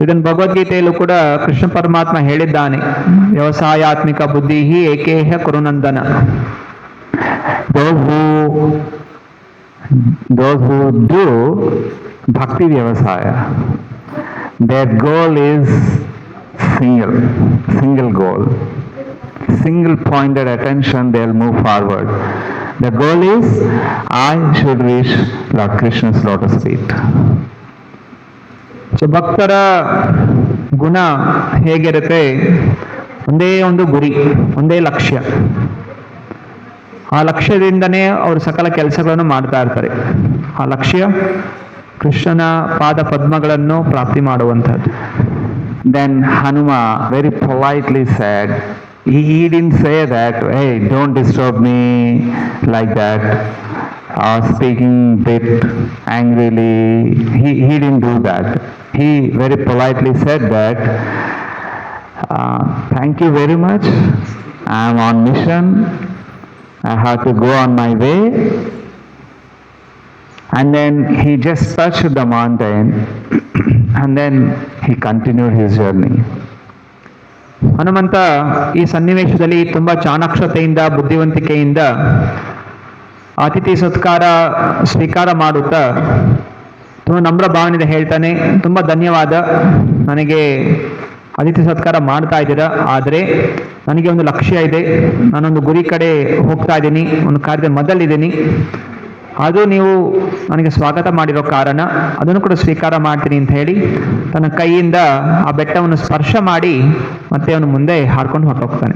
ಇದನ್ನು ಭಗವದ್ಗೀತೆಯಲ್ಲೂ ಕೂಡ ಕೃಷ್ಣ ಪರಮಾತ್ಮ ಹೇಳಿದ್ದಾನೆ, ವ್ಯವಸಾಯಾತ್ಮಿಕ ಬುದ್ಧಿ ಏಕೇಹ ಕುರುನಂದನ. Those who do bhakti vyavasaya, their goal is single goal, single pointed attention, they'll move forward. The goal is, I should reach Lord Krishna's lotus feet. So ಭಕ್ತರ ಗುಣ ಹೇಗಿರುತ್ತೆ, ಒಂದೇ ಒಂದು ಗುರಿ, ಒಂದೇ ಲಕ್ಷ್ಯ. ಆ ಲಕ್ಷ್ಯದಿಂದನೇ ಅವರು ಸಕಲ ಕೆಲಸಗಳನ್ನು ಮಾಡ್ತಾ ಇರ್ತಾರೆ. ಆ ಲಕ್ಷ್ಯ ಕೃಷ್ಣನ ಪಾದ ಪದ್ಮಗಳನ್ನು ಪ್ರಾಪ್ತಿ ಮಾಡುವಂಥದ್ದು. Then Hanuma very politely said, he didn't say that, hey, don't disturb me like that, or speaking bit angrily. He didn't do that. He very politely said that, thank you very much, I am on mission, I have to go on my way. And then he just touched the mountain and then he continued his journey. Hanumantha ಈ ಸನ್ನಿವೇಶದಲ್ಲಿ ತುಂಬಾ ಚಾಣಾಕ್ಷತೆಯಿಂದ, ಬುದ್ಧಿವಂತಿಕೆಯಿಂದ ಅತಿಥಿ ಸತ್ಕಾರ ಸ್ವೀಕಾರ ಮಾಡುತ್ತಾ ತುಂಬ ನಮ್ರ ಭಾವನೆಯಿಂದ ಹೇಳ್ತಾನೆ, ತುಂಬ ಧನ್ಯವಾದ, ನನಗೆ ಅತಿಥಿ ಸತ್ಕಾರ ಮಾಡ್ತಾ ಇದ್ದೀರಾ, ಆದರೆ ನನಗೆ ಒಂದು ಲಕ್ಷ್ಯ ಇದೆ, ನಾನೊಂದು ಗುರಿ ಕಡೆ ಹೋಗ್ತಾ ಇದ್ದೀನಿ, ಒಂದು ಕಾರ್ಯದ ಮೊದಲಿದ್ದೀನಿ, ಅದು ನೀವು ನನಗೆ ಸ್ವಾಗತ ಮಾಡಿರೋ ಕಾರಣ, ಅದನ್ನು ಕೂಡ ಸ್ವೀಕಾರ ಮಾಡ್ತೀನಿ ಅಂತ ಹೇಳಿ ತನ್ನ ಕೈಯಿಂದ ಆ ಬೆಟ್ಟವನ್ನು ಸ್ಪರ್ಶ ಮಾಡಿ ಮತ್ತೆ ಅವನು ಮುಂದೆ ಹಾರ್ಕೊಂಡು ಹೊರಟೋಗ್ತಾನೆ.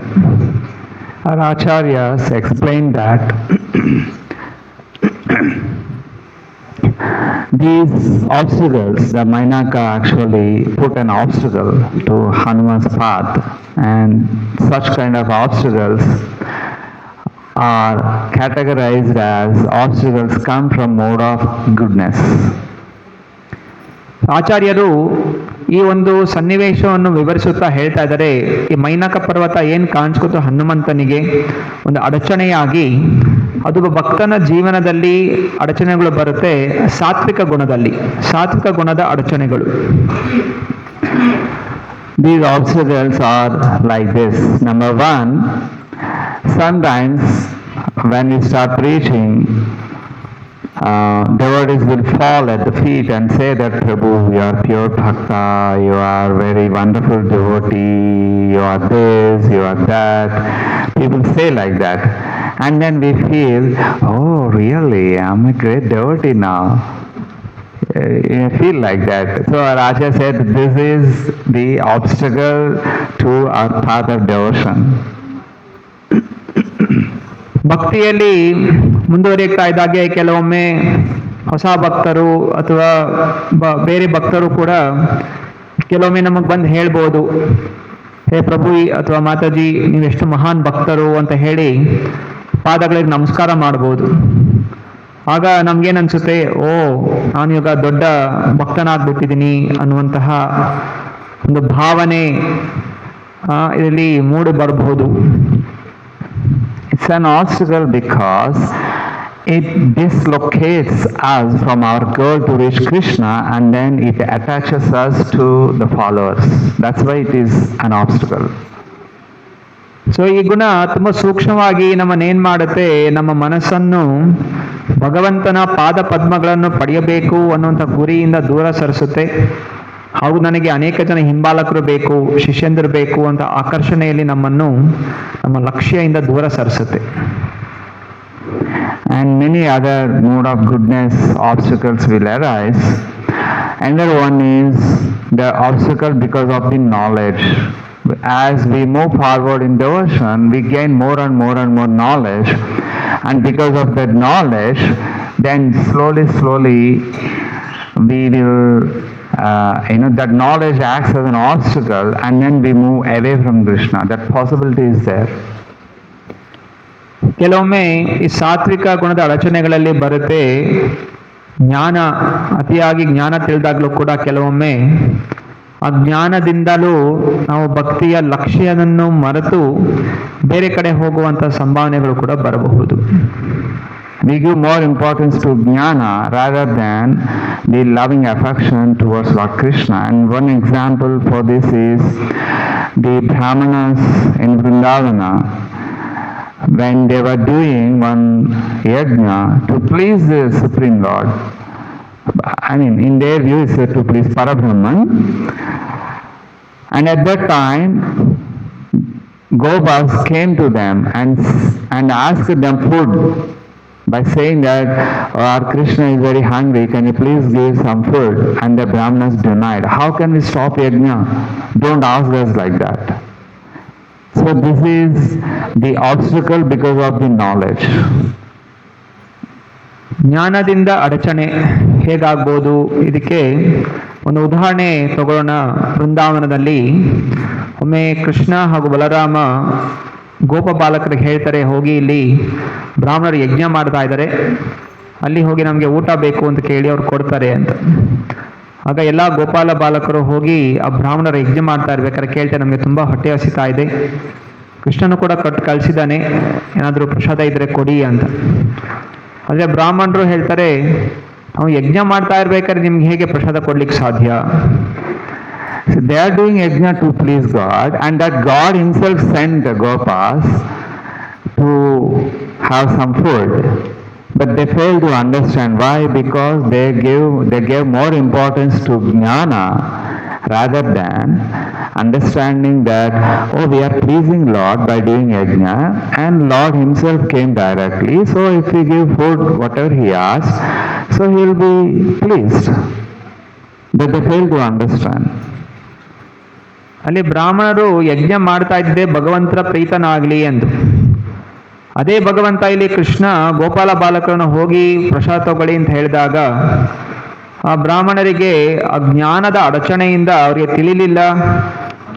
Our acharyas explained that these obstacles, the Mainaka actually put an obstacle to Hanuman's path, and such kind of obstacles are categorized as obstacles come from mode of goodness. ಆಚಾರ್ಯರು ಈ ಒಂದು ಸನ್ನಿವೇಶವನ್ನು ವಿವರಿಸುತ್ತಾ ಹೇಳ್ತಾ ಇದ್ದಾರೆ, ಈ ಮೈನಾಕ ಪರ್ವತ ಏನು ಕಾಣಿಸ್ಕೊತು ಹನುಮಂತನಿಗೆ ಒಂದು ಅಡಚಣೆಯಾಗಿ, ಅದು ಭಕ್ತನ ಜೀವನದಲ್ಲಿ ಅಡಚಣೆಗಳು ಬರುತ್ತೆ ಸಾತ್ವಿಕ ಗುಣದಲ್ಲಿ, ಸಾತ್ವಿಕ ಗುಣದ ಅಡಚಣೆಗಳು. These obstacles are like this. Number one, sometimes when we start preaching, devotees will fall at the feet and say that Prabhu, you are pure bhakta, you are very wonderful devotee, you are this, you are that. People say like that. And then we feel, oh really, I'm a great devotee now. You feel like that. So Raja said this is the obstacle to our path of devotion. ಭಕ್ತಿಯಲ್ಲಿ ಮುಂದುವರಿಯುತ್ತಾ ಇದ್ದಾಗೆ ಕೆಲವೊಮ್ಮೆ ಹೊಸ ಭಕ್ತರು ಅಥವಾ ಬೇರೆ ಭಕ್ತರು ಕೂಡ ಕೆಲವೊಮ್ಮೆ ನಮಗೆ ಬಂದು ಹೇಳ್ಬೋದು, ಹೇ ಪ್ರಭು ಅಥವಾ ಮಾತಾಜಿ ನೀವೆಷ್ಟು ಮಹಾನ್ ಭಕ್ತರು ಅಂತ ಹೇಳಿ ಪಾದಗಳಿಗೆ ನಮಸ್ಕಾರ ಮಾಡ್ಬೋದು. ಆಗ ನಮ್ಗೇನನ್ಸುತ್ತೆ, ಓ ನಾನು ಇವಾಗ ದೊಡ್ಡ ಭಕ್ತನಾಗ್ಬಿಟ್ಟಿದ್ದೀನಿ ಅನ್ನುವಂತಹ ಒಂದು ಭಾವನೆ ಇದರಲ್ಲಿ ಮೂಡಿ ಬರಬಹುದು. It's an obstacle because it dislocates us from our goal to reach Krishna and then it attaches us to the followers. That's why it is an obstacle. So ಈ ಗುಣ ತುಂಬ ಸೂಕ್ಷ್ಮವಾಗಿ ನಮ್ಮನ್ನೇನು ಮಾಡುತ್ತೆ, ನಮ್ಮ ಮನಸ್ಸನ್ನು ಭಗವಂತನ ಪಾದ ಪದ್ಮಗಳನ್ನು ಪಡೆಯಬೇಕು ಅನ್ನುವಂಥ ಗುರಿಯಿಂದ ದೂರ ಸರಿಸುತ್ತೆ. ಹಾಗೂ ನನಗೆ ಅನೇಕ ಜನ ಹಿಂಬಾಲಕರು ಬೇಕು, ಶಿಷ್ಯಂದರು ಬೇಕು ಅಂತ ಆಕರ್ಷಣೆಯಲ್ಲಿ ನಮ್ಮನ್ನು ನಮ್ಮ ಲಕ್ಷ್ಯದಿಂದ ದೂರ ಸರಿಸುತ್ತೆ. And many other mode of goodness obstacles will arise. Another one is the obstacle because of the knowledge. As we move forward in devotion, we gain more and more and more knowledge, and because of that knowledge, then slowly we will that knowledge acts as an obstacle and then we move away from Krishna. That possibility is there. ಕೆಲವೊಮ್ಮೆ ಈ ಸಾತ್ವಿಕ ಗುಣದ ಅಡಚಣೆಗಳಲ್ಲಿ ಬರುತ್ತೆ. ಅತಿಯಾಗಿ ಜ್ಞಾನ ತಿಳಿದಾಗಲೂ ಕೂಡ ಕೆಲವೊಮ್ಮೆ ಆ ಜ್ಞಾನದಿಂದಲೂ ನಾವು ಭಕ್ತಿಯ ಲಕ್ಷ್ಯವನ್ನು ಮರೆತು ಬೇರೆ ಕಡೆ ಹೋಗುವಂಥ ಸಂಭಾವನೆಗಳು ಕೂಡ ಬರಬಹುದು. We give more importance to jnana rather than the loving affection towards Lord Krishna. And one example for this is the Brahmanas in Vrindavana. When they were doing one yajna to please the Supreme Lord, I mean in their view it's to please Parabrahman, and at that time Gopals came to them and asked them food by saying that, oh, our Krishna is very hungry, can you please give some food? And the Brahmanas denied. How can we stop yajna? Don't ask us like that. So this is the obstacle because of the knowledge. ಜ್ಞಾನದಿಂದ ಅಡಚಣೆ ಹೇಗಾಗ್ಬೋದು, ಇದಕ್ಕೆ ಒಂದು ಉದಾಹರಣೆ ತಗೊಳ್ಳೋಣ. ಬೃಂದಾವನದಲ್ಲಿ ಒಮ್ಮೆ ಕೃಷ್ಣ ಹಾಗೂ ಬಲರಾಮ ಗೋಪ ಬಾಲಕರಿಗೆ ಹೇಳ್ತಾರೆ, ಹೋಗಿ ಇಲ್ಲಿ ಬ್ರಾಹ್ಮಣರು ಯಜ್ಞ ಮಾಡ್ತಾ ಇದ್ದಾರೆ, ಅಲ್ಲಿ ಹೋಗಿ ನಮಗೆ ಊಟ ಬೇಕು ಅಂತ ಕೇಳಿ ಅವ್ರು ಕೊಡ್ತಾರೆ ಅಂತ. ಆಗ ಎಲ್ಲ ಗೋಪಾಲ ಬಾಲಕರು ಹೋಗಿ ಆ ಬ್ರಾಹ್ಮಣರ ಯಜ್ಞ ಮಾಡ್ತಾ ಇರ್ಬೇಕಾದ್ರೆ ಕೇಳ್ತಾರೆ, ನಮಗೆ ತುಂಬ ಹೊಟ್ಟೆ ಹಸಿತಾ ಇದೆ, ಕೃಷ್ಣನು ಕೂಡ ಕಳಿಸಿದ್ದಾನೆ, ಏನಾದರೂ ಪ್ರಸಾದ ಇದ್ರೆ ಕೊಡಿ ಅಂತ. ಆದರೆ ಬ್ರಾಹ್ಮಣರು ಹೇಳ್ತಾರೆ, ನಾವು ಯಜ್ಞ ಮಾಡ್ತಾ ಇರ್ಬೇಕಾದ್ರೆ ನಿಮ್ಗೆ ಹೇಗೆ ಪ್ರಸಾದ ಕೊಡ್ಲಿಕ್ಕೆ ಸಾಧ್ಯ? So they are doing yajna to please God, and that God himself sent the Gopas to have some food. But they fail to understand. Why? Because they gave more importance to jnana rather than understanding that, oh, we are pleasing Lord by doing yajna, and Lord himself came directly. So if we give food, whatever he asks, so he will be pleased. But they fail to understand. ಅಲ್ಲಿ ಬ್ರಾಹ್ಮಣರು ಯಜ್ಞ ಮಾಡ್ತಾ ಇದ್ದೆ ಭಗವಂತರ ಪ್ರೀತನಾಗಲಿ ಎಂದು. ಅದೇ ಭಗವಂತ ಇಲ್ಲಿ ಕೃಷ್ಣ ಗೋಪಾಲ ಬಾಲಕರನ್ನು ಹೋಗಿ ಪ್ರಸಾದ ತಗೊಳ್ಳಿ ಅಂತ ಹೇಳಿದಾಗ ಆ ಬ್ರಾಹ್ಮಣರಿಗೆ ಆ ಜ್ಞಾನದ ಅಡಚಣೆಯಿಂದ ಅವರಿಗೆ ತಿಳಿಲಿಲ್ಲ.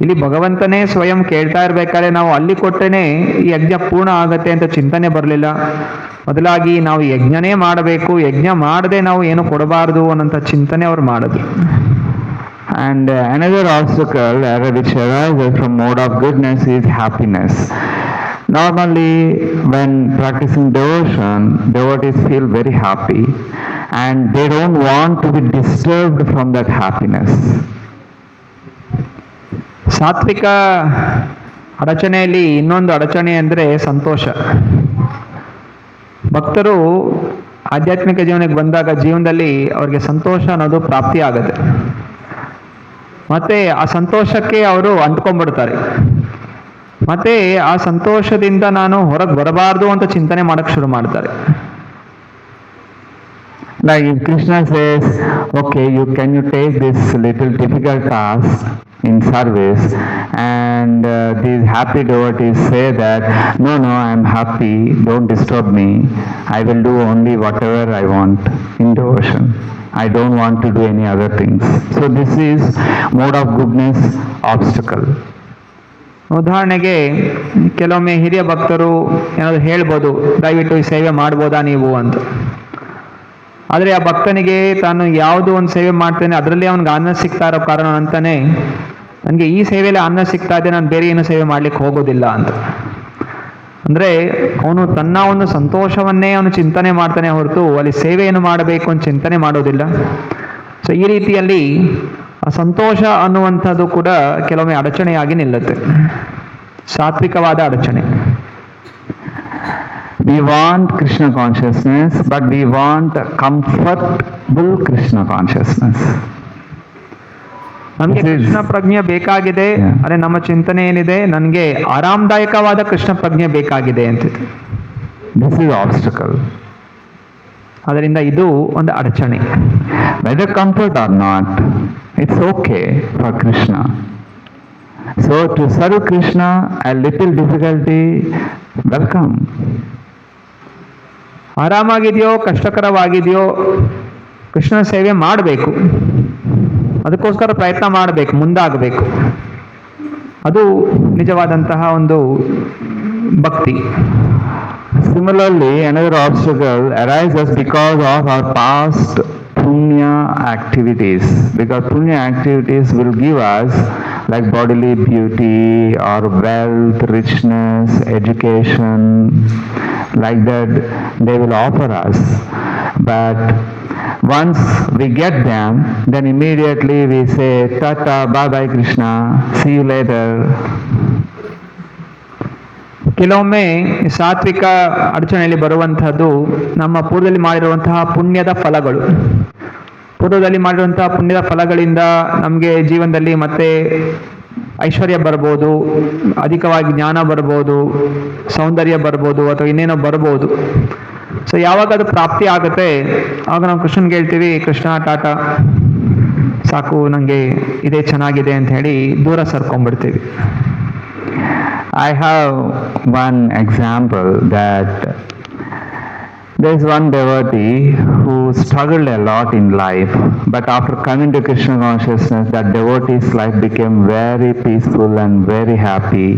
ಇಲ್ಲಿ ಭಗವಂತನೇ ಸ್ವಯಂ ಕೇಳ್ತಾ ಇರ್ಬೇಕಾದ್ರೆ ನಾವು ಅಲ್ಲಿ ಕೊಟ್ಟೇನೆ ಈ ಯಜ್ಞ ಪೂರ್ಣ ಆಗತ್ತೆ ಅಂತ ಚಿಂತನೆ ಬರಲಿಲ್ಲ. ಬದಲಾಗಿ ನಾವು ಯಜ್ಞನೇ ಮಾಡಬೇಕು, ಯಜ್ಞ ಮಾಡದೆ ನಾವು ಏನು ಕೊಡಬಾರದು ಅನ್ನೋಂಥ ಚಿಂತನೆ ಅವ್ರು ಮಾಡಿದ್ರು. And another obstacle which arises from mode of goodness is happiness. Normally, when practicing devotion, devotees feel very happy and they don't want to be disturbed from that happiness. ಸಾತ್ವಿಕ ಅಡಚಣೆಯಲ್ಲಿ ಇನ್ನೊಂದು ಅಡಚಣೆ ಅಂದರೆ ಸಂತೋಷ. ಭಕ್ತರು ಆಧ್ಯಾತ್ಮಿಕ ಜೀವನಕ್ಕೆ ಬಂದಾಗ ಜೀವನದಲ್ಲಿ ಅವರಿಗೆ ಸಂತೋಷ ಅನ್ನೋದು ಪ್ರಾಪ್ತಿ ಆಗುತ್ತೆ. ಮತ್ತೆ ಆ ಸಂತೋಷಕ್ಕೆ ಅವರು ಅಂಟ್ಕೊಂಡ್ಬಿಡ್ತಾರೆ. ಮತ್ತೆ ಆ ಸಂತೋಷದಿಂದ ನಾನು ಹೊರಗೆ ಬರಬಾರ್ದು ಅಂತ ಚಿಂತನೆ ಮಾಡಕ್ಕೆ ಶುರು ಮಾಡ್ತಾರೆ. Like if Krishna says, okay, you take this little difficult task in service, and these happy devotees say that, no, I am happy, don't disturb me, I will do only whatever I want in devotion. I don't want to do any other things. So this is mode of goodness obstacle. ಉದಾಹರಣೆಗೆ ಕೆಲವೊಮ್ಮೆ ಹಿರಿಯ ಭಕ್ತರು ಏನಾದ್ರು ಹೇಳ್ಬೋದು, ದಯವಿಟ್ಟು ಈ ಸೇವೆ ಮಾಡ್ಬೋದಾ ನೀವು ಅಂತ. ಆದರೆ ಆ ಭಕ್ತನಿಗೆ ತಾನು ಯಾವುದು ಒಂದು ಸೇವೆ ಮಾಡ್ತೇನೆ ಅದರಲ್ಲಿ ಅವನಿಗೆ ಆನಂದ ಸಿಗ್ತಾ ಇರೋ ಕಾರಣ ಅಂತಾನೆ, ನನಗೆ ಈ ಸೇವೆಯಲ್ಲಿ ಆನಂದ ಸಿಗ್ತಾ ಇದೆ, ನಾನು ಬೇರೆ ಏನು ಸೇವೆ ಮಾಡ್ಲಿಕ್ಕೆ ಹೋಗೋದಿಲ್ಲ ಅಂತ. ಅಂದರೆ ಅವನು ತನ್ನ ಒಂದು ಸಂತೋಷವನ್ನೇ ಅವನು ಚಿಂತನೆ ಮಾಡ್ತಾನೆ ಹೊರತು ಅಲ್ಲಿ ಸೇವೆಯನ್ನು ಮಾಡಬೇಕು ಅಂತ ಚಿಂತನೆ ಮಾಡೋದಿಲ್ಲ. ಸೊ ಈ ರೀತಿಯಲ್ಲಿ ಆ ಸಂತೋಷ ಅನ್ನುವಂಥದ್ದು ಕೂಡ ಕೆಲವೊಮ್ಮೆ ಅಡಚಣೆಯಾಗಿ ನಿಲ್ಲುತ್ತೆ, ಸಾತ್ವಿಕವಾದ ಅಡಚಣೆ. We want Krishna consciousness, but we want comfortable Krishna consciousness. ನಮಗೆ ಕೃಷ್ಣ ಪ್ರಜ್ಞೆ ಬೇಕಾಗಿದೆ, ಅದೇ ನಮ್ಮ ಚಿಂತನೆ ಏನಿದೆ, ನನಗೆ ಆರಾಮದಾಯಕವಾದ ಕೃಷ್ಣ ಪ್ರಜ್ಞೆ ಬೇಕಾಗಿದೆ ಅಂತಿದೆ. This is obstacle. ಅದರಿಂದ ಇದು ಒಂದು ಅಡಚಣೆ. Whether comfort or not, it's okay for Krishna. So to serve Krishna, a little difficulty, welcome. ಆರಾಮಾಗಿದೆಯೋ ಕಷ್ಟಕರವಾಗಿದೆಯೋ ಕೃಷ್ಣನ ಸೇವೆ ಮಾಡಬೇಕು, ಅದಕ್ಕೋಸ್ಕರ ಪ್ರಯತ್ನ ಮಾಡಬೇಕು, ಮುಂದಾಗಬೇಕು. ಅದು ನಿಜವಾದಂತಹ ಒಂದು ಭಕ್ತಿ. Similarly, another obstacle arises because of our past punya activities. Because punya activities will give us like bodily beauty or wealth, richness, education, like that they will offer us. But once we get them, then immediately we say, Tata, bye-bye Krishna, see you later. ಕೆಲವೊಮ್ಮೆ ಸಾತ್ವಿಕ ಅಡಚಣೆಯಲ್ಲಿ ಬರುವಂತಹದ್ದು ನಮ್ಮ ಪೂರ್ವದಲ್ಲಿ ಮಾಡಿರುವಂತಹ ಪುಣ್ಯದ ಫಲಗಳು. ಪೂರ್ವದಲ್ಲಿ ಮಾಡಿರುವಂತಹ ಪುಣ್ಯದ ಫಲಗಳಿಂದ ನಮಗೆ ಜೀವನದಲ್ಲಿ ಮತ್ತೆ ಐಶ್ವರ್ಯ ಬರ್ಬೋದು, ಅಧಿಕವಾಗಿ ಜ್ಞಾನ ಬರ್ಬೋದು, ಸೌಂದರ್ಯ ಬರ್ಬೋದು, ಅಥವಾ ಇನ್ನೇನೋ ಬರ್ಬೋದು. ಸೊ ಯಾವಾಗ ಅದು ಪ್ರಾಪ್ತಿ ಆಗುತ್ತೆ ಆಗ ನಾವು ಕೃಷ್ಣನ್ಗೆ ಹೇಳ್ತೀವಿ, ಕೃಷ್ಣ ಟಾಟಾ ಸಾಕು, ನನಗೆ ಇದೇ ಚೆನ್ನಾಗಿದೆ ಅಂತ ಹೇಳಿ ದೂರ ಸರ್ಕೊಂಡ್ಬಿಡ್ತೀವಿ. I have one example that there is one devotee who struggled a lot in life, but after coming to Krishna consciousness, that devotee's life became very peaceful and very happy.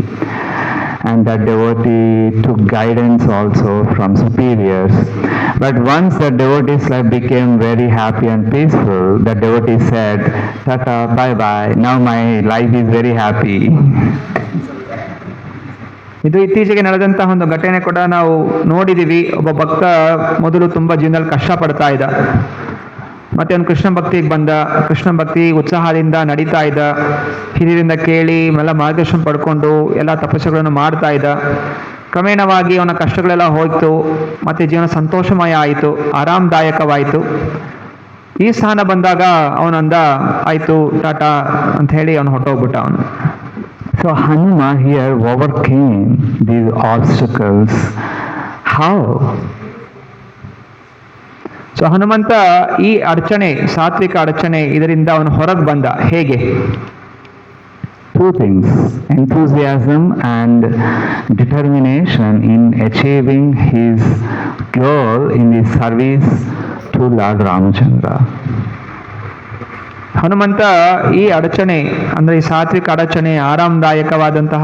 And that devotee took guidance also from superiors. But once the devotee's life became very happy and peaceful, the devotee said, Tata, bye-bye, now my life is very happy. ಇದು ಇತ್ತೀಚೆಗೆ ನಡೆದಂತಹ ಒಂದು ಘಟನೆ ಕೂಡ ನಾವು ನೋಡಿದ್ದೀವಿ. ಒಬ್ಬ ಭಕ್ತ ಮೊದಲು ತುಂಬ ಜೀವನದಲ್ಲಿ ಕಷ್ಟಪಡ್ತಾ ಇದ್ದ, ಮತ್ತೆ ಅವನು ಕೃಷ್ಣ ಭಕ್ತಿಗೆ ಬಂದ, ಕೃಷ್ಣ ಭಕ್ತಿ ಉತ್ಸಾಹದಿಂದ ನಡೀತಾ ಇದ್ದ, ಹಿರಿಯರಿಂದ ಕೇಳಿ ಎಲ್ಲ ಮಾರ್ಗದರ್ಶನ ಪಡ್ಕೊಂಡು ಎಲ್ಲ ತಪಸ್ಸುಗಳನ್ನು ಮಾಡ್ತಾ ಇದ್ದ. ಕ್ರಮೇಣವಾಗಿ ಅವನ ಕಷ್ಟಗಳೆಲ್ಲ ಹೋಯ್ತು, ಮತ್ತೆ ಜೀವನ ಸಂತೋಷಮಯ ಆಯಿತು, ಆರಾಮದಾಯಕವಾಯಿತು. ಈ ಸ್ಥಾನ ಬಂದಾಗ ಅವನಂದ, ಆಯಿತು ಟಾಟಾ ಅಂತ ಹೇಳಿ ಅವನು ಹೊರಟೋಗ್ಬಿಟ್ಟ ಅವನು. So Hanuma here overcame these obstacles. How? So Hanumantha ಈ ಅಡಚಣೆ, ಸಾತ್ವಿಕ ಅಡಚಣೆ, ಇದರಿಂದ ಅವನು ಹೊರಗೆ ಬಂದ. ಹೇಗೆ? Two things, enthusiasm and determination in achieving his goal in the service to Lord Ramachandra. Hanumantha ಈ ಅಡಚಣೆ ಅಂದ್ರೆ ಈ ಸಾತ್ವಿಕ ಅಡಚಣೆ, ಆರಾಮದಾಯಕವಾದಂತಹ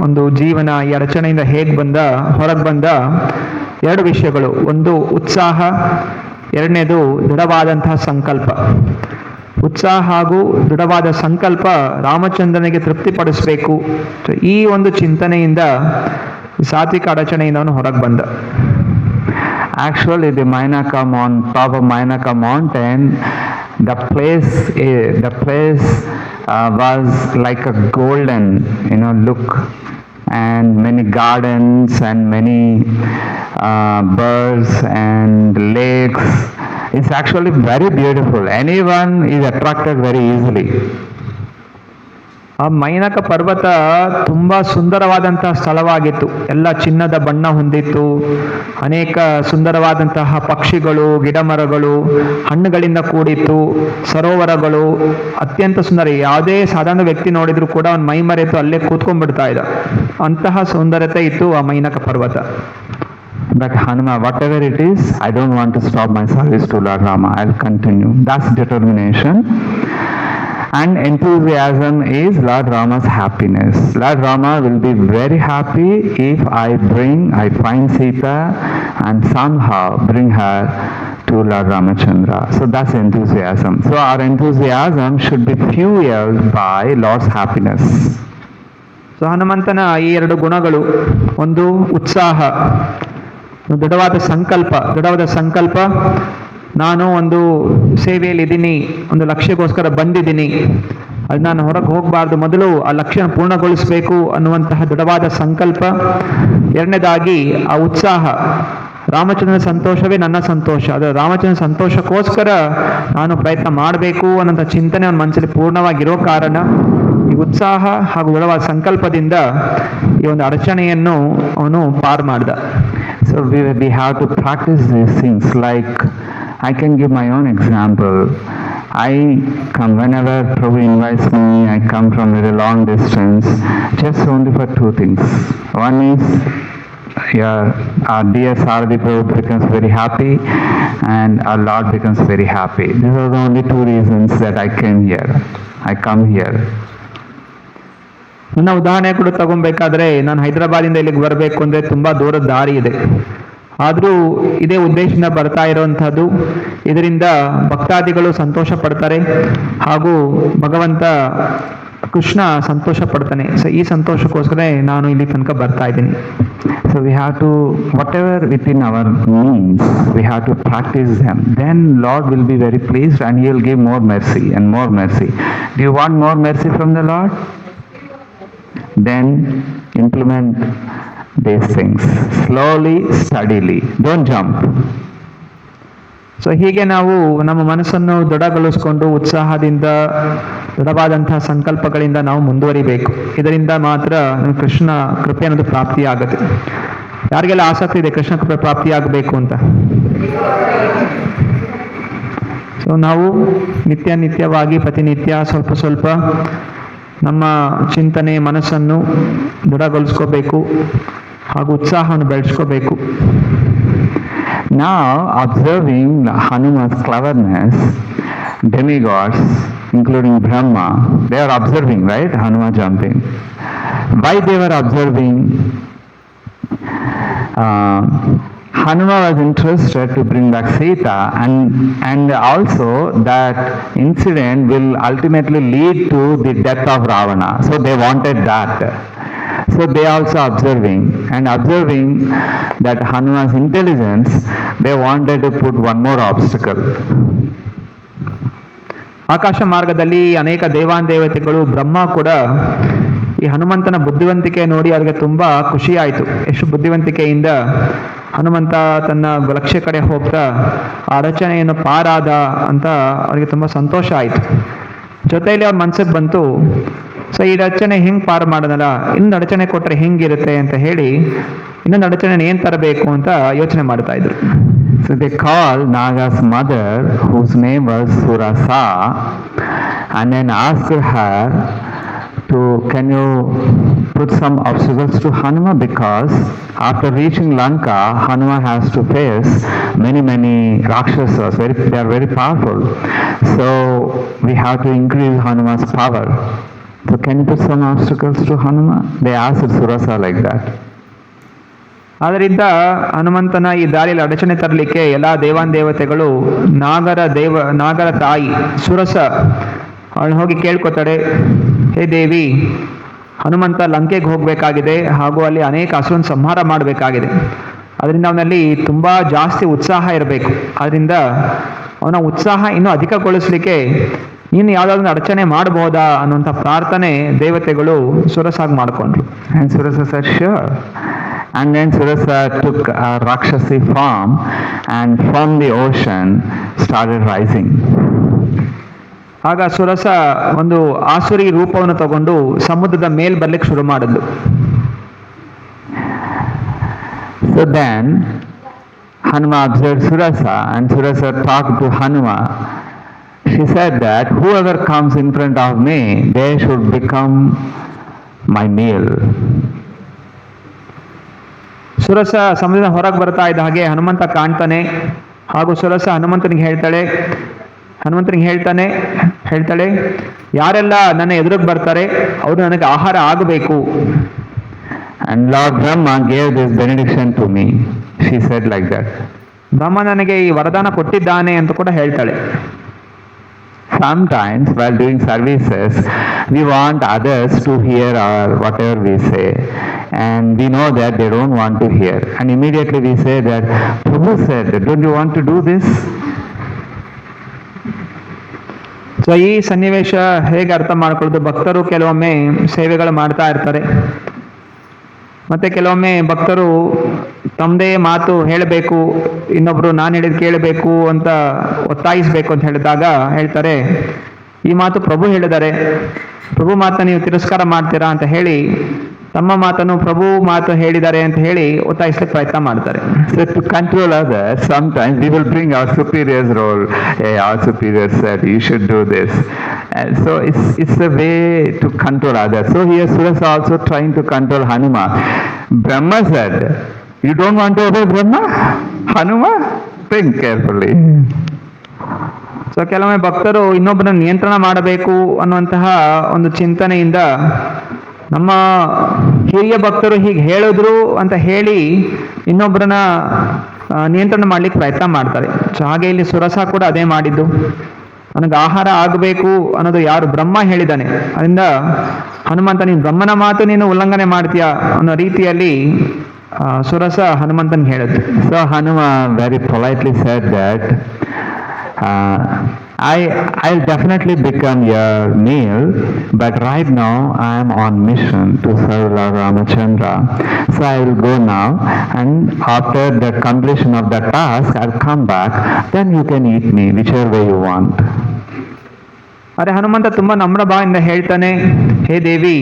ಒಂದು ಜೀವನ, ಈ ಅಡಚಣೆಯಿಂದ ಹೇಗೆ ಹೊರಗೆ ಬಂದ? ಎರಡು ವಿಷಯಗಳು. ಒಂದು ಉತ್ಸಾಹ, ಎರಡನೇದು ದೃಢವಾದಂತಹ ಸಂಕಲ್ಪ. ಉತ್ಸಾಹ ಹಾಗೂ ದೃಢವಾದ ಸಂಕಲ್ಪ ರಾಮಚಂದ್ರನಿಗೆ ತೃಪ್ತಿಪಡಿಸಬೇಕು. ಈ ಒಂದು ಚಿಂತನೆಯಿಂದ ಸಾತ್ವಿಕ ಅಡಚಣೆಯಿಂದ ಅವನು ಹೊರಗೆ ಬಂದ. Actually, on top of Mainaka mountain, the place was like a golden, look, and many gardens and many birds and lakes. It's actually very beautiful. Anyone is attracted very easily. ಆ ಮೈನಕ ಪರ್ವತ ತುಂಬಾ ಸುಂದರವಾದಂತಹ ಸ್ಥಳವಾಗಿತ್ತು. ಎಲ್ಲ ಚಿನ್ನದ ಬಣ್ಣ ಹೊಂದಿತ್ತು. ಅನೇಕ ಸುಂದರವಾದಂತಹ ಪಕ್ಷಿಗಳು, ಗಿಡಮರಗಳು, ಹಣ್ಣುಗಳಿಂದ ಕೂಡಿತ್ತು. ಸರೋವರಗಳು ಅತ್ಯಂತ ಸುಂದರ. ಯಾವುದೇ ಸಾಧಾರಣ ವ್ಯಕ್ತಿ ನೋಡಿದ್ರು ಕೂಡ ಅವನ ಮೈ ಮರೆತು ಅಲ್ಲೇ ಕೂತ್ಕೊಂಡ್ಬಿಡ್ತಾ ಇದ್ದ. ಅಂತಹ ಸೌಂದರ್ಯತೆ ಇತ್ತು ಆ ಮೈನಕ ಪರ್ವತ. But Hanuma, whatever it is, I don't want to stop my service to Lord Rama. I'll continue. That's determination. And enthusiasm is Lord Rama's happiness. Lord Rama will be very happy if I find Sita and somehow bring her to Lord Ramachandra. So that's enthusiasm. So our enthusiasm should be fueled by Lord's happiness. So ಹನುಮಂತನ ಈ ಎರಡು ಗುಣಗಳು, ಒಂದು ಉತ್ಸಾಹ, ದೃಢವಾದ ಸಂಕಲ್ಪ, ನಾನು ಒಂದು ಸೇವೆಯಲ್ಲಿ ಇದ್ದೀನಿ, ಒಂದು ಲಕ್ಷ್ಯಕ್ಕೋಸ್ಕರ ಬಂದಿದ್ದೀನಿ, ಅದು ನಾನು ಹೊರಗೆ ಹೋಗಬಾರ್ದು, ಮೊದಲು ಆ ಲಕ್ಷ್ಯ ಪೂರ್ಣಗೊಳಿಸಬೇಕು ಅನ್ನುವಂತಹ ದೃಢವಾದ ಸಂಕಲ್ಪ. ಎರಡನೇದಾಗಿ ಆ ಉತ್ಸಾಹ, ರಾಮಚಂದ್ರನ ಸಂತೋಷವೇ ನನ್ನ ಸಂತೋಷ, ಅದು ರಾಮಚಂದ್ರನ ಸಂತೋಷಕ್ಕೋಸ್ಕರ ನಾನು ಪ್ರಯತ್ನ ಮಾಡಬೇಕು ಅನ್ನೋಂಥ ಚಿಂತನೆ ಅವನ ಮನಸ್ಸಲ್ಲಿ ಪೂರ್ಣವಾಗಿರೋ ಕಾರಣ ಈ ಉತ್ಸಾಹ ಹಾಗೂ ದೃಢವಾದ ಸಂಕಲ್ಪದಿಂದ ಈ ಒಂದು ಅಡಚಣೆಯನ್ನು ಅವನು ಪಾರು ಮಾಡ್ದ. So we have to practice these things. Like I can give my own example. I come whenever Prabhu invites me. I come from a very long distance, just only for two things. One is our dear Saradi Prabhu becomes very happy, and our Lord becomes very happy. These are the only two reasons that I came here. I come here. ನನ್ನ ಉದಾಹರಣೆ ಕೂಡ ತಗೊಬೇಕಾದ್ರೆ, ನಾನು ಹೈದರಾಬಾದಿಂದ ಇಲ್ಲಿಗೆ ಬರಬೇಕು ಅಂದರೆ ತುಂಬ ದೂರದ ದಾರಿ ಇದೆ. ಆದರೂ ಇದೇ ಉದ್ದೇಶದಿಂದ ಬರ್ತಾ ಇರೋವಂಥದ್ದು. ಇದರಿಂದ ಭಕ್ತಾದಿಗಳು ಸಂತೋಷ ಪಡ್ತಾರೆ ಹಾಗೂ ಭಗವಂತ ಕೃಷ್ಣ ಸಂತೋಷ ಪಡ್ತಾನೆ. ಸೊ ಈ ಸಂತೋಷಕ್ಕೋಸ್ಕರ ನಾನು ಇಲ್ಲಿ ತನಕ ಬರ್ತಾ ಇದ್ದೀನಿ. So we have to, whatever within our means, we have to practice them. Then Lord will be very pleased and He will give more mercy and more mercy. Do you want more mercy from the Lord? Then implement these things slowly, steadily. Don't jump. So ಹೀಗೆ ನಾವು ನಮ್ಮ ಮನಸ್ಸನ್ನು ದೃಢಗೊಳಿಸಿಕೊಂಡು ಉತ್ಸಾಹದಿಂದ, ದೃಢವಾದಂತಹ ಸಂಕಲ್ಪಗಳಿಂದ ನಾವು ಮುಂದುವರಿಬೇಕು. ಇದರಿಂದ ಮಾತ್ರ ನಮಗೆ ಕೃಷ್ಣ ಕೃಪೆ ಅನ್ನೋದು ಪ್ರಾಪ್ತಿಯಾಗುತ್ತೆ. ಯಾರಿಗೆಲ್ಲ ಆಸಕ್ತಿ ಇದೆ ಕೃಷ್ಣ ಕೃಪೆ ಪ್ರಾಪ್ತಿಯಾಗಬೇಕು ಅಂತ? ಸೊ ನಾವು ನಿತ್ಯವಾಗಿ ಪ್ರತಿನಿತ್ಯ ಸ್ವಲ್ಪ ನಮ್ಮ ಚಿಂತನೆ, ಮನಸ್ಸನ್ನು ದೃಢಗೊಳಿಸ್ಕೋಬೇಕು ಹಾಗೂ ಉತ್ಸಾಹವನ್ನು ಬೆಳೆಸ್ಕೋಬೇಕು. Now, observing Hanuman's cleverness, demigods, including Brahma, they are observing, right? Hanuman jumping. Why they were observing? Hanuman was interested to bring back Sita, and also that incident will ultimately lead to the death of Ravana. So they wanted that. So they also observing that Hanuman's intelligence, they wanted to put one more obstacle. ಆಕಾಶ ಮಾರ್ಗದಲ್ಲಿ ಅನೇಕ ದೇವಾನುದೇವತೆಗಳು, ಬ್ರಹ್ಮ ಕೂಡ ಈ ಹನುಮಂತನ ಬುದ್ಧಿವಂತಿಕೆ ನೋಡಿ ಅವರಿಗೆ ತುಂಬಾ ಖುಷಿ ಆಯಿತು. ಎಷ್ಟು ಬುದ್ಧಿವಂತಿಕೆಯಿಂದ ಹನುಮಂತ ತನ್ನ ಲಕ್ಷ್ಯ ಕಡೆ ಹೋಗ್ತಾ ಆ ಅಡಚಣೆಯನ್ನು ಪಾರಾದ ಅಂತ ಅವರಿಗೆ ತುಂಬಾ ಸಂತೋಷ ಆಯಿತು. ಜೊತೆಯಲ್ಲಿ ಅವ್ರ ಮನ್ಸಿಗೆ ಬಂತು, ಸೊ ಈ ಅಡಚಣೆ ಹೆಂಗೆ ಪಾರು ಮಾಡೋದಲ್ಲ, ಇನ್ನೊಂದು ಅಡಚಣೆ ಕೊಟ್ಟರೆ ಹೆಂಗಿರುತ್ತೆ ಅಂತ ಹೇಳಿ ಇನ್ನೊಂದು ಅಡಚಣೆ ಏನು ತರಬೇಕು ಅಂತ ಯೋಚನೆ ಮಾಡ್ತಾ ಇದ್ರು. So they called Naga's mother, whose name was Surasa, and then asked her to, can you put some obstacles to Hanuma, because after reaching Lanka, Hanuma has to face many Rakshasas. They are very powerful. So we have to increase Hanuma's power. So can you put some obstacles to Hanuma? They asked Surasa like that. ಆದ್ದರಿಂದ ಹನುಮಂತನ ಈ ದಾರಿಯಲ್ಲಿ ಅಡಚಣೆ ತರಲಿಕ್ಕೆ ಎಲ್ಲ ದೇವಾನುದೇವತೆಗಳು ನಾಗರ ತಾಯಿ ಸುರಸ ಅವಳು ಹೋಗಿ ಕೇಳ್ಕೊತಾಳೆ, ಹೇ ದೇವಿ, ಹನುಮಂತ ಲಂಕೆಗೆ ಹೋಗಬೇಕಾಗಿದೆ ಹಾಗೂ ಅಲ್ಲಿ ಅನೇಕ ಅಸುರನ ಸಂಹಾರ ಮಾಡಬೇಕಾಗಿದೆ. ಅದರಿಂದ ಅವನಲ್ಲಿ ತುಂಬ ಜಾಸ್ತಿ ಉತ್ಸಾಹ ಇರಬೇಕು. ಅದರಿಂದ ಅವನ ಉತ್ಸಾಹ ಇನ್ನೂ ಅಧಿಕಗೊಳಿಸಲಿಕ್ಕೆ ನೀನು ಯಾವುದಾದ್ರು ಅಡಚಣೆ ಮಾಡಬಹುದಾ ಅನ್ನುವಂಥ ಪ್ರಾರ್ಥನೆ ದೇವತೆಗಳು ಸುರಸಾಗಿ ಮಾಡಿಕೊಂಡ್ರು. And Surasa said, sure. And then Surasa took a Rakshasi form and from the ocean started rising. ಆಗ ಸುರಸ ಒಂದು ಆಸುರಿ ರೂಪವನ್ನು ತಗೊಂಡು ಸಮುದ್ರದ ಮೇಲ್ ಬರ್ಲಿಕ್ಕೆ ಶುರು ಮಾಡಿದ್ಲು. So then Hanuma observed Surasa and Surasa talked to Hanuma. She said that whoever comes in front of me, they should become my meal. ಸುರಸ ಸಮುದ್ರದ ಹೊರಗೆ ಬರ್ತಾ ಇದ್ದ ಹಾಗೆ ಹನುಮಂತ ಕಾಣ್ತಾನೆ. ಹಾಗೂ ಸುರಸ ಹನುಮಂತನಿಗೆ ಹೇಳ್ತಾಳೆ ಯಾರೆಲ್ಲ ನನ್ನ ಎದುರಿಗೆ ಬರ್ತಾರೆ ಅವರು ನನಗೆ ಆಹಾರ ಆಗಬೇಕು. And Lord Brahma gave this benediction to me. She said like that. ಬ್ರಹ್ಮ ನನಗೆ ಈ ವರದಾನ ಕೊಟ್ಟಿದ್ದಾನೆ ಅಂತ ಕೂಡ ಹೇಳ್ತಾಳೆ. Sometimes while doing services, we want others to hear our whatever we say, and we know that they don't want to hear, and immediately we say that Prabhu said, don't you want to do this? So ಈ ಸನ್ನಿವೇಶ ಹೇಗೆ ಅರ್ಥ ಮಾಡ್ಕೊಳ್ಳೋದು, ಭಕ್ತರು ಕೆಲವೊಮ್ಮೆ ಸೇವೆಗಳು ಮಾಡ್ತಾ ಇರ್ತಾರೆ, ಮತ್ತೆ ಕೆಲವೊಮ್ಮೆ ಭಕ್ತರು ತಮ್ಮದೇ ಮಾತು ಹೇಳಬೇಕು, ಇನ್ನೊಬ್ರು ನಾನು ಹೇಳಿದ್ ಕೇಳಬೇಕು ಅಂತ ಒತ್ತಾಯಿಸ್ಬೇಕು ಅಂತ ಹೇಳಿದಾಗ ಹೇಳ್ತಾರೆ ಈ ಮಾತು ಪ್ರಭು ಹೇಳಿದ್ದಾರೆ, ಪ್ರಭು ಮಾತನ್ನ ನೀವು ತಿರಸ್ಕಾರ ಮಾಡ್ತೀರಾ ಅಂತ ಹೇಳಿ ತಮ್ಮ ಮಾತನ್ನು ಪ್ರಭು ಮಾತು ಹೇಳಿದ್ದಾರೆ ಅಂತ ಹೇಳಿ ಒತ್ತಾಯಿಸ್ಲಿಕ್ಕೆ ಪ್ರಯತ್ನ ಮಾಡ್ತಾರೆ. So to control others, sometimes we will bring our superior's role. Hey, our superior said you should do this. And so it's a way to control others. So here Surasa also trying to control Hanuma. Brahma said, you don't want to obey Brahma? Hanuma? Think carefully. So ಕೆಲವೊಮ್ಮೆ ಭಕ್ತರು ಇನ್ನೊಬ್ಬರನ್ನ ನಿಯಂತ್ರಣ ಮಾಡಬೇಕು ಅನ್ನುವಂತಹ ಒಂದು ಚಿಂತನೆಯಿಂದ ನಮ್ಮ ಹಿರಿಯ ಭಕ್ತರು ಹೀಗೆ ಹೇಳಿದ್ರು ಅಂತ ಹೇಳಿ ಇನ್ನೊಬ್ಬರನ್ನ ನಿಯಂತ್ರಣ ಮಾಡ್ಲಿಕ್ಕೆ ಪ್ರಯತ್ನ ಮಾಡ್ತಾರೆ. ಸೊ ಹಾಗೆ ಇಲ್ಲಿ ಸುರಸ ಕೂಡ ಅದೇ ಮಾಡಿದ್ದು. ನನಗೆ ಆಹಾರ ಆಗಬೇಕು ಅನ್ನೋದು ಯಾರು ಬ್ರಹ್ಮ ಹೇಳಿದ್ದಾನೆ, ಅದರಿಂದ ಹನುಮಂತ ನೀನು ಬ್ರಹ್ಮನ ಮಾತು ನೀನು ಉಲ್ಲಂಘನೆ ಮಾಡ್ತೀಯಾ ಅನ್ನೋ ರೀತಿಯಲ್ಲಿ ಸುರಸ ಹನುಮಂತನ್ ಹೇಳಿದ್ದು. So Hanuma very politely said that I'll definitely become your meal, but right now I am on mission to serve Lord Ramachandra. So I will go now, and after the completion of the task, I'll come back. Then you can eat me whichever way you want. ಅರೆ ಹನುಮಂತ ತುಂಬಾ ನಮ್ರ ಭಾವದಿಂದ ಹೇಳ್ತಾನೆ, ಹೇ ದೇವಿ,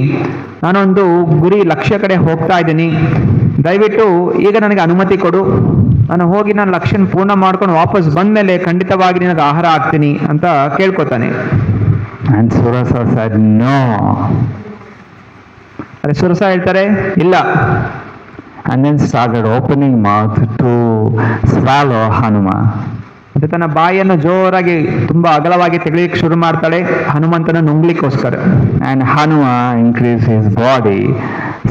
ನಾನೊಂದು ಗುರಿ ಲಕ್ಷ್ಯ ಕಡೆ ಹೋಗ್ತಾ ಇದ್ದೀನಿ, ದಯವಿಟ್ಟು ಈಗ ನನಗೆ ಅನುಮತಿ ಕೊಡು, ನಾನು ಹೋಗಿ ನನ್ನ ಲಕ್ಷ್ಯನ ಪೂರ್ಣ ಮಾಡ್ಕೊಂಡು ವಾಪಸ್ ಬಂದ್ಮೇಲೆ ಖಂಡಿತವಾಗಿ ನಿನಗೆ ಆಹಾರ ಆಗ್ತೀನಿ ಅಂತ ಕೇಳ್ಕೊತಾನೆ. And Surasa said no. ಅರೆ ಸುರಸ ಹೇಳ್ತಾರೆ ಇಲ್ಲ. And then started opening mouth to swallow Hanuma. ಮತ್ತೆ ತನ್ನ ಬಾಯಿಯನ್ನು ಜೋರಾಗಿ ತುಂಬಾ ಅಗಲವಾಗಿ ತೆಗೆಯಲಿಕ್ಕೆ ಶುರು ಮಾಡ್ತಾಳೆ ಹನುಮಂತನ ನುಂಗ್ಲಿಕ್ಕೋಸ್ಕರ. And Hanuma increased his body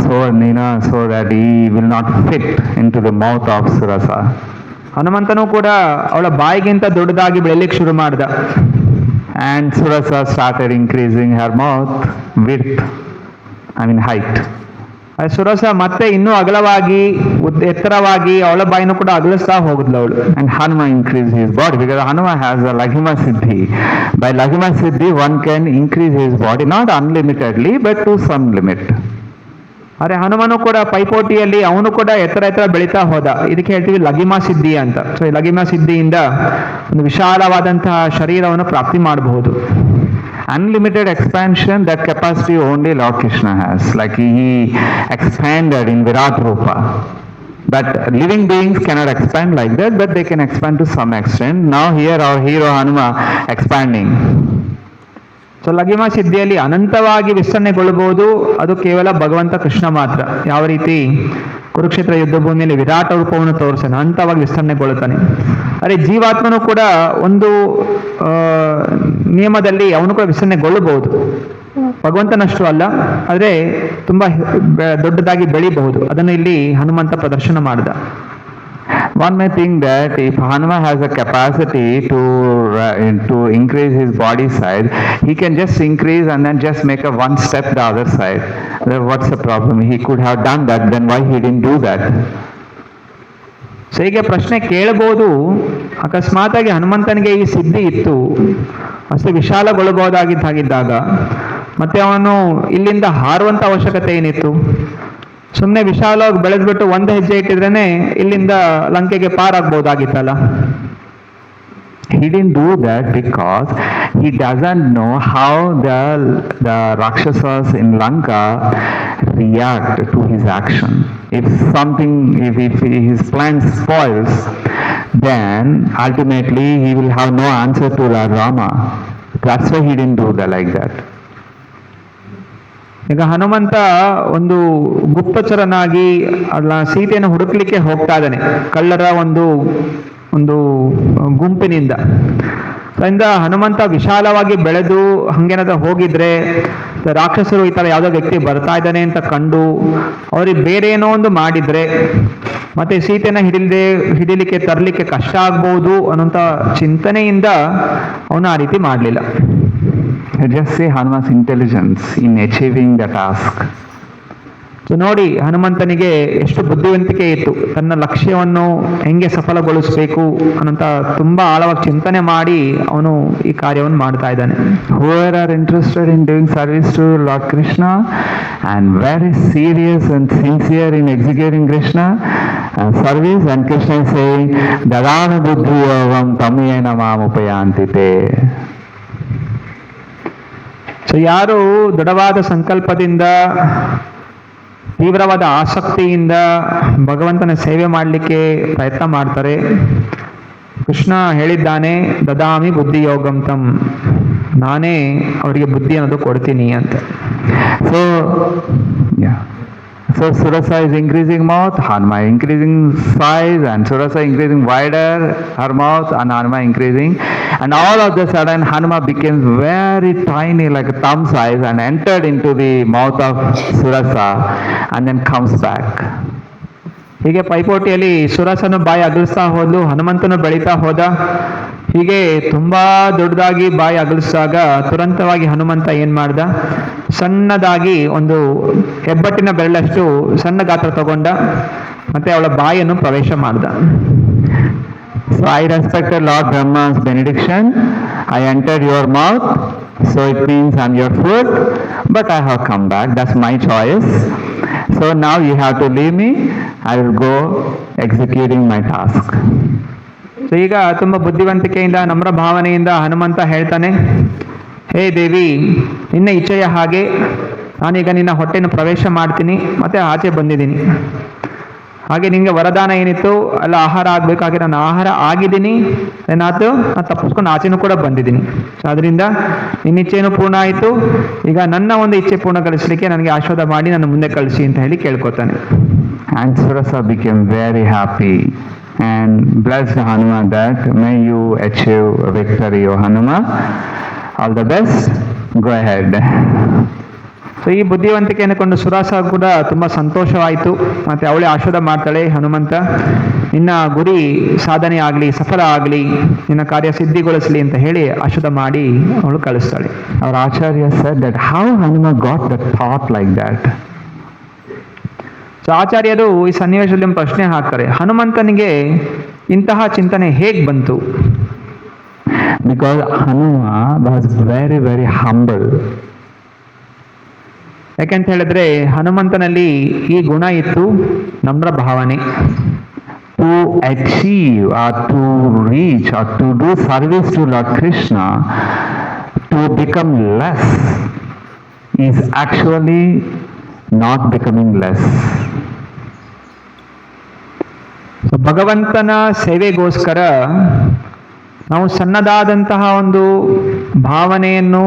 so that he will not fit into the mouth of Surasa. ಹನುಮಂತನು ಕೂಡ ಅವಳ ಬಾಯಿಗಿಂತ ದೊಡ್ಡದಾಗಿ ಬೆಳೆಯಲಿಕ್ಕೆ ಶುರು ಮಾಡ್ದ. And Surasa started increasing her mouth width, height. ಸುರಸ ಮತ್ತೆ ಇನ್ನೂ ಅಗಲವಾಗಿ ಎತ್ತರವಾಗಿ ಅವಳ ಬಾಯಿನೂ ಕೂಡ ಅಗಲಿಸ್ತಾ ಹೋಗಿದ್ಲು ಅವಳು. And Hanuma increased his body because Hanuma has a Laghima Siddhi. By Laghima Siddhi one can increase his body not unlimitedly but to some limit. ಅರೆ ಹನುಮನು ಕೂಡ ಪೈಪೋಟಿಯಲ್ಲಿ ಅವನು ಕೂಡ ಎತ್ತರ ಬೆಳೀತಾ ಹೋದ. ಇದಕ್ಕೆ ಹೇಳ್ತೀವಿ ಲಘಿಮಾ ಸಿದ್ಧಿ ಅಂತ. ಸೊ ಈ ಲಘಿಮಾ ಸಿದ್ಧಿಯಿಂದ ಒಂದು ವಿಶಾಲವಾದಂತಹ ಶರೀರವನ್ನು ಪ್ರಾಪ್ತಿ ಮಾಡಬಹುದು. Unlimited expansion, that capacity only Lord Krishna has. Like he expanded in Virat Rupa. But living beings cannot expand like that, but they can expand to some extent. Now here our hero Hanuma expanding. So ಲಘಿಮಾ ಸಿದ್ಧಿಯಲ್ಲಿ ಅನಂತವಾಗಿ ವಿಸ್ತರಣೆಗೊಳ್ಳಬಹುದು, ಅದು ಕೇವಲ ಭಗವಂತ ಕೃಷ್ಣ ಮಾತ್ರ. ಯಾವ ರೀತಿ ಕುರುಕ್ಷೇತ್ರ ಯುದ್ಧ ಭೂಮಿಯಲ್ಲಿ ವಿರಾಟ ರೂಪವನ್ನು ತೋರಿಸ್ತಾನೆ, ಅನಂತವಾಗಿ ವಿಸ್ತರಣೆಗೊಳ್ಳುತ್ತಾನೆ. ಅರೆ ಜೀವಾತ್ಮನು ಕೂಡ ಒಂದು ನಿಯಮದಲ್ಲಿ ಅವನು ಕೂಡ ವಿಸ್ತರಣೆಗೊಳ್ಳಬಹುದು, ಭಗವಂತನಷ್ಟು ಅಲ್ಲ, ಆದರೆ ತುಂಬಾ ದೊಡ್ಡದಾಗಿ ಬೆಳಿಬಹುದು. ಅದನ್ನು ಇಲ್ಲಿ ಹನುಮಂತ ಪ್ರದರ್ಶನ ಮಾಡಿದ. One may think that if Hanuma has a capacity to increase his body size, he can just increase and then just make a one step the other side. Then what's the problem? He could have done that, then why he didn't do that? So ಹೀಗೆ ಪ್ರಶ್ನೆ ಕೇಳಬಹುದು, ಅಕಸ್ಮಾತಾಗಿ ಹನುಮಂತನಿಗೆ ಈ ಸಿದ್ಧಿ ಇತ್ತು, ಅಷ್ಟು ವಿಶಾಲಗೊಳ್ಳಬಹುದಾಗಿದ್ದಾಗ ಮತ್ತೆ ಅವನು ಇಲ್ಲಿಂದ ಹಾರುವಂತ ಅವಶ್ಯಕತೆ ಏನಿತ್ತು? ಸುಮ್ಮನೆ ವಿಶಾಲವಾಗಿ ಬೆಳೆದ್ಬಿಟ್ಟು ಒಂದು ಹೆಜ್ಜೆ ಇಟ್ಟಿದ್ರೇನೆ ಇಲ್ಲಿಂದ ಲಂಕೆಗೆ ಪಾರಾಗ್ಬೋದಾಗಿತ್ತಲ್ಲ. He didn't do that because he doesn't know how the Rakshasas in Lanka react to his action. If his plan spoils, then ultimately he will have no answer to Rama. That's why he didn't do that like that. ಈಗ ಹನುಮಂತ ಒಂದು ಗುಪ್ತಚರನಾಗಿ ಅಲ್ಲ ಸೀತೆಯನ್ನು ಹುಡುಕ್ಲಿಕ್ಕೆ ಹೋಗ್ತಾ ಇದ್ದಾನೆ ಕಳ್ಳರ ಒಂದು ಗುಂಪಿನಿಂದ. ಅದರಿಂದ ಹನುಮಂತ ವಿಶಾಲವಾಗಿ ಬೆಳೆದು ಹಂಗೇನಾದ್ರೂ ಹೋಗಿದ್ರೆ ರಾಕ್ಷಸರು ಈ ತರ ಯಾವುದೋ ವ್ಯಕ್ತಿ ಬರ್ತಾ ಇದ್ದಾನೆ ಅಂತ ಕಂಡು ಅವ್ರಿಗೆ ಬೇರೆ ಏನೋ ಒಂದು ಮಾಡಿದ್ರೆ ಮತ್ತೆ ಸೀತೆನ ಹಿಡಿಲಿಕ್ಕೆ ತರಲಿಕ್ಕೆ ಕಷ್ಟ ಆಗ್ಬಹುದು ಅನ್ನೋಂಥ ಚಿಂತನೆಯಿಂದ ಅವನು ಆ ರೀತಿ ಮಾಡಲಿಲ್ಲ. Just say Hanuman's intelligence in achieving the task. So ನೋಡಿ ಹನುಮಂತನಿಗೆ ಎಷ್ಟು ಬುದ್ಧಿವಂತಿಕೆ ಇತ್ತು, ತನ್ನ ಲಕ್ಷ್ಯವನ್ನು ಹೆಂಗೆ ಸಫಲಗೊಳಿಸಬೇಕು ಅನ್ನೋಂಥ ತುಂಬಾ ಆಳವಾಗಿ ಚಿಂತನೆ ಮಾಡಿ ಅವನು ಈ ಕಾರ್ಯವನ್ನು ಮಾಡ್ತಾ ಇದ್ದಾನೆ. Whoever are interested in doing service to Lord Krishna and very serious and sincere in executing Krishna service, and Krishna is saying dadana buddhi yogam tamyena mamupayantite. So ಯಾರು ದೃಢವಾದ ಸಂಕಲ್ಪದಿಂದ ತೀವ್ರವಾದ ಆಸಕ್ತಿಯಿಂದ ಭಗವಂತನ ಸೇವೆ ಮಾಡಲಿಕ್ಕೆ ಪ್ರಯತ್ನ ಮಾಡ್ತಾರೆ, ಕೃಷ್ಣ ಹೇಳಿದ್ದಾನೆ ದದಾಮಿ ಬುದ್ಧಿ ಯೋಗಂ ತಂ, ನಾನೇ ಅವರಿಗೆ ಬುದ್ಧಿ ಅನ್ನೋದು ಕೊಡ್ತೀನಿ ಅಂತ. So Surasa is increasing mouth, Hanuma increasing size, and Surasa increasing wider her mouth, and Hanuma increasing, and all of a sudden Hanuma became very tiny, like a thumb size, and entered into the mouth of Surasa, and then comes back. ಹೀಗೆ ಪೈಪೋಟಿಯಲ್ಲಿ ಸುರಸನು ಬಾಯಿ ಅಗಲಿಸ್ತಾ ಹೋದ್ಲು, ಹನುಮಂತನು ಬೆಳೀತಾ ಹೋದ. ಹೀಗೆ ತುಂಬಾ ದೊಡ್ಡದಾಗಿ ಬಾಯಿ ಅಗಲಿಸಿದಾಗ ತುರಂತವಾಗಿ ಹನುಮಂತ ಏನ್ ಮಾಡ್ದ, ಸಣ್ಣದಾಗಿ ಒಂದು ಹೆಬ್ಬಟ್ಟಿನ ಬೆರಳಷ್ಟು ಸಣ್ಣ ಗಾತ್ರ ತಗೊಂಡ ಮತ್ತೆ ಅವಳ ಬಾಯಿಯನ್ನು ಪ್ರವೇಶ ಮಾಡ್ದ. So I respected Lord Brahma's benediction. I entered your mouth, so it means I'm your food, but I have come back. That's my choice. So now you have to leave me. I will go executing my task. So ಈಗ ತುಂಬ ಬುದ್ಧಿವಂತಿಕೆಯಿಂದ ನಮ್ರ ಭಾವನೆಯಿಂದ ಹನುಮಂತ ಹೇಳ್ತಾನೆ, ಹೇ ದೇವಿ, ನಿನ್ನ ಇಚ್ಛೆಯ ಹಾಗೆ ನಾನೀಗ ನಿನ್ನ ಹೊಟ್ಟೆಯನ್ನು ಪ್ರವೇಶ ಮಾಡ್ತೀನಿ, ಮತ್ತೆ ಆಚೆ ಬಂದಿದ್ದೀನಿ. ಹಾಗೆ ನಿಮಗೆ ವರದಾನ ಏನಿತ್ತು ಅಲ್ಲ ಆಹಾರ ಆಗಬೇಕಾಗಿ ನಾನು ಆಹಾರ ಆಗಿದ್ದೀನಿ, ಏನಾಯ್ತು ನಾನು ತಪ್ಪಿಸ್ಕೊಂಡು ಆಚೆನೂ ಕೂಡ ಬಂದಿದ್ದೀನಿ. ಸೊ ಅದರಿಂದ ನಿನ್ನ ಇಚ್ಛೆಯನ್ನು ಪೂರ್ಣ ಆಯಿತು, ಈಗ ನನ್ನ ಒಂದು ಇಚ್ಛೆ ಪೂರ್ಣಗೊಳಿಸಲಿಕ್ಕೆ ನನಗೆ ಆಶೀರ್ವಾದ ಮಾಡಿ ನನ್ನ ಮುಂದೆ ಕಳಿಸಿ ಅಂತ ಹೇಳಿ ಕೇಳ್ಕೊತಾನೆ. And Surasa became very happy and blessed Hanuma that may you achieve victory, O Hanuma. All the best. Go ahead. So ಈ ಬುದ್ಧಿವಂತಿಕೆಯನ್ನು ಕೊಂಡು ಸುರಾಸ ಕೂಡ ತುಂಬಾ ಸಂತೋಷವಾಯಿತು. ಮತ್ತೆ ಅವಳೇ ಆಶೀರ್ವಾದ ಮಾಡ್ತಾಳೆ, ಹನುಮಂತ ನಿನ್ನ ಗುರಿ ಸಾಧನೆ ಆಗಲಿ, ಸಫಲ ಆಗಲಿ, ನಿನ್ನ ಕಾರ್ಯ ಸಿದ್ಧಿಗೊಳಿಸಲಿ ಅಂತ ಹೇಳಿ ಆಶೀರ್ವಾದ ಮಾಡಿ ಅವಳು ಕಳಿಸ್ತಾಳೆ. Our Acharya said that how Hanuma got the thought like that. So ಆಚಾರ್ಯರು ಈ ಸನ್ನಿವೇಶದಲ್ಲಿ ಒಂದು ಪ್ರಶ್ನೆ ಹಾಕ್ತಾರೆ, ಹನುಮಂತನಿಗೆ ಇಂತಹ ಚಿಂತನೆ ಹೇಗೆ ಬಂತು? Because Hanuma was very, very humble. ಯಾಕೆಂತ ಹೇಳಿದ್ರೆ ಹನುಮಂತನಲ್ಲಿ ಈ ಗುಣ ಇತ್ತು, ನಮ್ರ ಭಾವನೆ. To achieve or to reach or to do service to Lord Krishna, to become less is actually not becoming less. So ಭಗವಂತನ ಸೇವೆಗೋಸ್ಕರ ನಾವು ಸಣ್ಣದಾದಂತಹ ಒಂದು ಭಾವನೆಯನ್ನು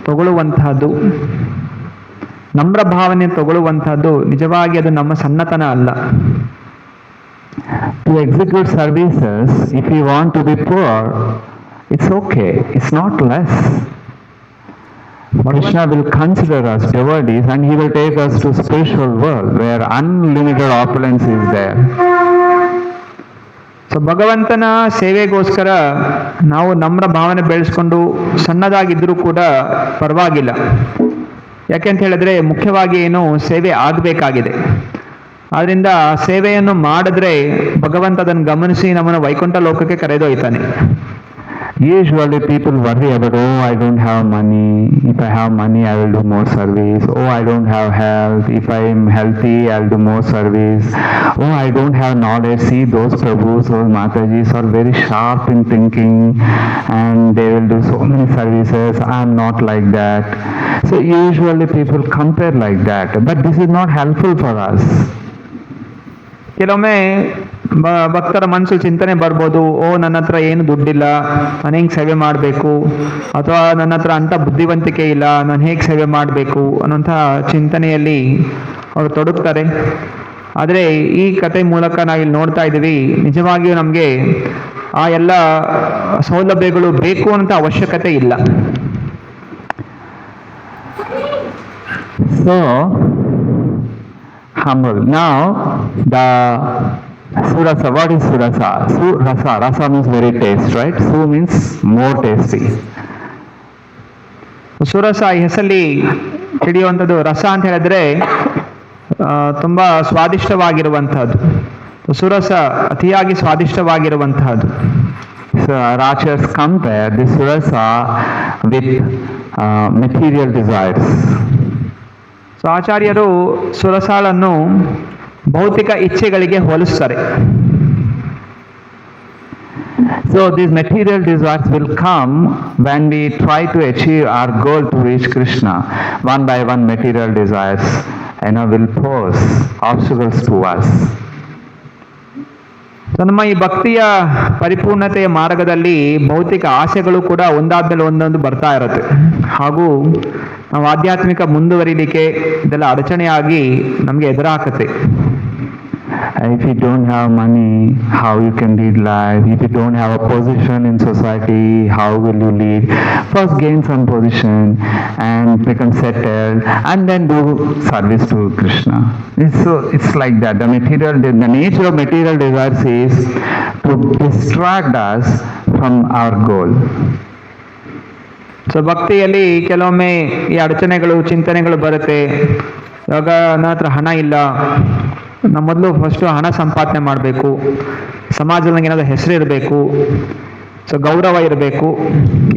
ತಗೊಳ್ಳುವಂತಹದ್ದು, ನಮ್ರ ಭಾವನೆ ತಗೊಳ್ಳುವಂತಹದ್ದು ನಿಜವಾಗಿ ಅದು ನಮ್ಮ ಸಣ್ಣತನ ಅಲ್ಲ. To execute services, if we want to be poor, it's okay, it's not less. Krishna will consider us devotees and he will take us to spiritual world where unlimited opulence is there. So ಭಗವಂತನ ಸೇವೆಗೋಸ್ಕರ ನಾವು ನಮ್ರ ಭಾವನೆ ಬೆಳೆಸ್ಕೊಂಡು ಸಣ್ಣದಾಗಿದ್ರೂ ಕೂಡ ಪರವಾಗಿಲ್ಲ. ಯಾಕೆಂತ ಹೇಳಿದ್ರೆ ಮುಖ್ಯವಾಗಿ ಏನು ಸೇವೆ ಆಗಬೇಕಾಗಿದೆ. ಆದ್ರಿಂದ ಸೇವೆಯನ್ನು ಮಾಡಿದ್ರೆ ಭಗವಂತ ಅದನ್ನು ಗಮನಿಸಿ ನಮ್ಮನ್ನು ವೈಕುಂಠ ಲೋಕಕ್ಕೆ ಕರೆದೊಯ್ತಾನೆ. Usually people worry about, oh, I don't have money. If I have money, I will do more service. Oh, I don't have health. If I am healthy, I'll do more service. Oh, I don't have knowledge. See, those Prabhus, those Matajis are very sharp in thinking and they will do so many services. I am not like that. So usually people compare like that. But this is not helpful for us. ಕೆಲವೊಮ್ಮೆ ಭಕ್ತರ ಮನಸ್ಸು ಚಿಂತನೆ ಬರ್ಬೋದು, ಓ ನನ್ನ ಹತ್ರ ಏನು ದುಡ್ಡಿಲ್ಲ, ನಾನು ಹೆಂಗೆ ಸೇವೆ ಮಾಡಬೇಕು, ಅಥವಾ ನನ್ನ ಹತ್ರ ಅಂಥ ಬುದ್ಧಿವಂತಿಕೆ ಇಲ್ಲ, ನಾನು ಹೇಗೆ ಸೇವೆ ಮಾಡಬೇಕು ಅನ್ನೋಂಥ ಚಿಂತನೆಯಲ್ಲಿ ಅವರು ತೊಡಗ್ತಾರೆ. ಆದರೆ ಈ ಕತೆ ಮೂಲಕ ನಾವಿಲ್ಲಿ ನೋಡ್ತಾ ಇದ್ದೀವಿ, ನಿಜವಾಗಿಯೂ ನಮಗೆ ಆ ಎಲ್ಲ ಸೌಲಭ್ಯಗಳು ಬೇಕು ಅಂತ ಅವಶ್ಯಕತೆ ಇಲ್ಲ. So humble. Now the surasa, what is surasa? Surasa, rasa means very taste, right? Su means more tasty. ಸುರಸ ಈ ಹೆಸರಲ್ಲಿ ತಿಳಿಯುವಂಥದ್ದು. ರಸ ಅಂತ ಹೇಳಿದ್ರೆ ತುಂಬ ಸ್ವಾದಿಷ್ಟವಾಗಿರುವಂತಹದ್ದು. ಸುರಸ ಅತಿಯಾಗಿ ಸ್ವಾದಿಷ್ಟವಾಗಿರುವಂತಹದ್ದು. So Rajas compare the surasa with material desires. So ಆಚಾರ್ಯರು ಸುರಸಾಳನ್ನು ಭೌತಿಕ ಇಚ್ಛೆಗಳಿಗೆ ಹೋಲಿಸ್ತಾರೆ. So these material desires will come when we try to achieve our goal to reach Krishna. One by one material desires, will pose obstacles to us. So ನಮ್ಮ ಈ ಭಕ್ತಿಯ ಪರಿಪೂರ್ಣತೆಯ ಮಾರ್ಗದಲ್ಲಿ ಭೌತಿಕ ಆಸೆಗಳು ಕೂಡ ಒಂದಾದ್ಮೇಲೆ ಒಂದೊಂದು ಬರ್ತಾ ಇರುತ್ತೆ. ಹಾಗೂ ನಾವು ಆಧ್ಯಾತ್ಮಿಕ ಮುಂದುವರಿಲಿಕ್ಕೆ ಇದೆಲ್ಲ ಅಡಚಣೆಯಾಗಿ ನಮಗೆ ಎದುರಾಕತ್ತೆ. If you don't have money, how you can lead life? If you don't have a position in society, how will you lead? First gain some position and become settled and then do service to Krishna. It's like that. The nature of material desires is to distract us from our goal. So ಭಕ್ತಿಯಲ್ಲಿ ಕೆಲವೊಮ್ಮೆ ಈ ಅಡಚಣೆಗಳು ಚಿಂತನೆಗಳು ಬರುತ್ತೆ. ಇವಾಗ ನನ್ನ ಹತ್ರ ಹಣ ಇಲ್ಲ, ನಾವು ಮೊದಲು ಫಸ್ಟು ಹಣ ಸಂಪಾದನೆ ಮಾಡಬೇಕು, ಸಮಾಜದಲ್ಲಿ ನನಗೆ ಏನಾದರೂ ಹೆಸರು ಇರಬೇಕು, ಸೊ ಗೌರವ ಇರಬೇಕು,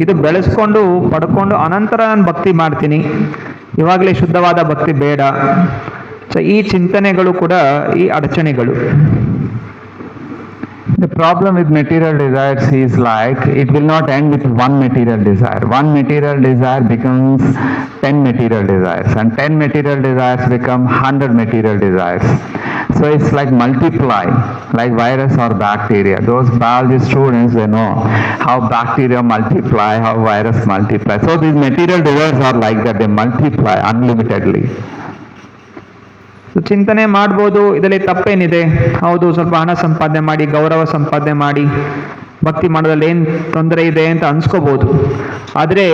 ಇದು ಬೆಳೆಸ್ಕೊಂಡು ಪಡ್ಕೊಂಡು ಅನಂತರ ನಾನು ಭಕ್ತಿ ಮಾಡ್ತೀನಿ, ಇವಾಗಲೇ ಶುದ್ಧವಾದ ಭಕ್ತಿ ಬೇಡ. ಸೊ ಈ ಚಿಂತನೆಗಳು ಕೂಡ ಈ ಅಡಚಣೆಗಳು. The problem with material desires is like it will not end with one material desire. One material desire becomes 10 material desires and 10 material desires become 100 material desires. So it's like multiply, like virus or bacteria. Those biology students, they know how bacteria multiply, how virus multiply. So these material desires are like that, they multiply unlimitedly. ಚಿಂತನೆ ಮಾಡ್ಬೋದು, ಇದರಲ್ಲಿ ತಪ್ಪೇನಿದೆ? ಹೌದು, ಸ್ವಲ್ಪ ಹಣ ಸಂಪಾದನೆ ಮಾಡಿ, ಗೌರವ ಸಂಪಾದನೆ ಮಾಡಿ ಭಕ್ತಿ ಮಾಡೋದ್ರಲ್ಲಿ ಏನು ತೊಂದರೆ ಇದೆ ಅಂತ ಅನ್ಸ್ಕೋಬಹುದು. ಆದರೆ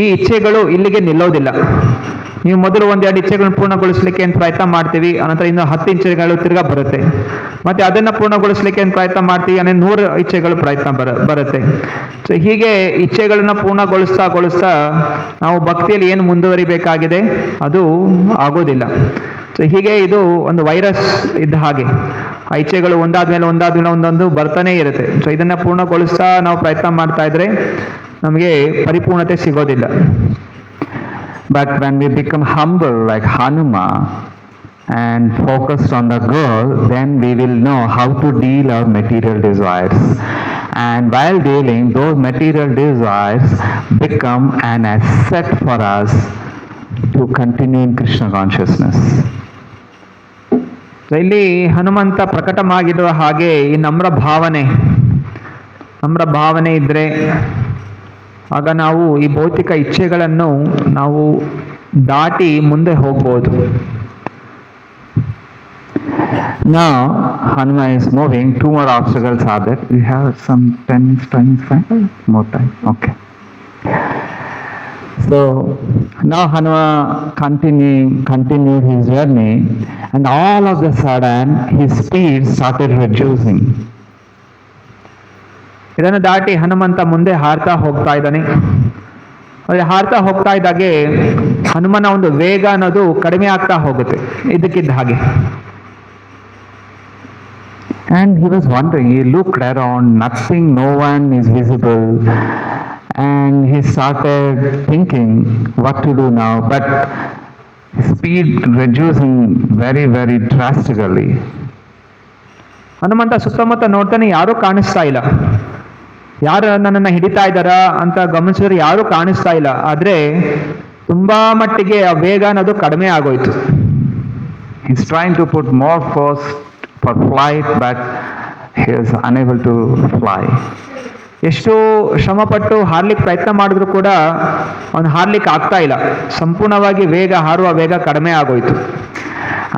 ಈ ಇಚ್ಛೆಗಳು ಇಲ್ಲಿಗೆ ನಿಲ್ಲೋದಿಲ್ಲ. ನೀವು ಮೊದಲು ಒಂದೆರಡು ಇಚ್ಛೆಗಳನ್ನು ಪೂರ್ಣಗೊಳಿಸ್ಲಿಕ್ಕೆ ಅಂತ ಪ್ರಯತ್ನ ಮಾಡ್ತೀವಿ, ಅನಂತರ ಇನ್ನು 10 ಇಚ್ಛೆಗಳು ತಿರ್ಗಾ ಬರುತ್ತೆ. ಮತ್ತೆ ಅದನ್ನು ಪೂರ್ಣಗೊಳಿಸ್ಲಿಕ್ಕೆ ಅಂತ ಪ್ರಯತ್ನ ಮಾಡ್ತೀವಿ, ಅಂದರೆ 100 ಇಚ್ಛೆಗಳು ಪ್ರಯತ್ನ ಬರುತ್ತೆ. ಸೊ ಹೀಗೆ ಇಚ್ಛೆಗಳನ್ನ ಪೂರ್ಣಗೊಳಿಸ್ತಾ ನಾವು ಭಕ್ತಿಯಲ್ಲಿ ಏನು ಮುಂದುವರಿಬೇಕಾಗಿದೆ ಅದು ಆಗೋದಿಲ್ಲ. ಸೊ ಹೀಗೆ ಇದು ಒಂದು ವೈರಸ್ ಇದ್ದ ಹಾಗೆ, ಆ ಇಚ್ಛೆಗಳು ಒಂದಾದ್ಮೇಲೆ ಒಂದೊಂದು ಬರ್ತಾನೆ ಇರುತ್ತೆ. ಸೊ ಇದನ್ನ ಪೂರ್ಣಗೊಳಿಸ್ತಾ ನಾವು ಪ್ರಯತ್ನ ಮಾಡ್ತಾ ಇದ್ರೆ ನಮಗೆ ಪರಿಪೂರ್ಣತೆ ಸಿಗೋದಿಲ್ಲ. But when we become humble like Hanuma and focused on the goal, then we will know how to deal our material desires. And while dealing, those material desires become an asset for us to continue in Krishna consciousness. ಇಲ್ಲಿ ಹನುಮಂತ ಪ್ರಕಟವಾಗಿರುವ ಹಾಗೆ ಈ ನಮ್ರ ಭಾವನೆ ಇದ್ರೆ ಆಗ ನಾವು ಈ ಭೌತಿಕ ಇಚ್ಛೆಗಳನ್ನು ನಾವು ದಾಟಿ ಮುಂದೆ ಹೋಗ್ಬೋದು. Now Hanuma is moving. 2 more obstacles are there. We have some 10 more time. Okay. So now Hanuma continued his journey, and all of a sudden his speed started reducing. ಇದನ್ನು ದಾಟಿ ಹನುಮಂತ ಮುಂದೆ ಹಾರ್ತಾ ಹೋಗ್ತಾ ಇದ್ದಾನೆ. ಹಾರ್ತಾ ಹೋಗ್ತಾ ಇದ್ದಾಗೆ ಹನುಮನ ಒಂದು ವೇಗ ಅನ್ನೋದು ಕಡಿಮೆ ಆಗ್ತಾ ಹೋಗುತ್ತೆ ಇದಕ್ಕಿದ್ದ ಹಾಗೆ. And he was wondering, he looked around, nothing, no one is visible. And he started thinking what to do now, but speed reducing very, very drastically. Hanumantha ಸುತ್ತಮುತ್ತ ನೋಡ್ತಾನೆ, ಯಾರೂ ಕಾಣಿಸ್ತಾ ಇಲ್ಲ. ಯಾರು ನನ್ನನ್ನು ಹಿಡಿತಾ ಇದ್ದಾರಾ ಅಂತ ಗಮನಿಸಿದ್ರೆ ಯಾರೂ ಕಾಣಿಸ್ತಾ ಇಲ್ಲ. ಆದರೆ ತುಂಬಾ ಮಟ್ಟಿಗೆ ಆ ವೇಗ ಅನ್ನೋದು ಕಡಿಮೆ ಆಗೋಯ್ತು. He's trying to put more force for flight, but he is unable to fly. ಎಷ್ಟು ಶ್ರಮಪಟ್ಟು ಹಾರ್ಲಿಕ್ಕೆ ಪ್ರಯತ್ನ ಮಾಡಿದ್ರು ಕೂಡ ಅವನು ಹಾರ್ಲಿಕ್ಕೆ ಆಗ್ತಾ ಇಲ್ಲ. ಸಂಪೂರ್ಣವಾಗಿ ಹಾರುವ ವೇಗ ಕಡಿಮೆ ಆಗೋಯ್ತು.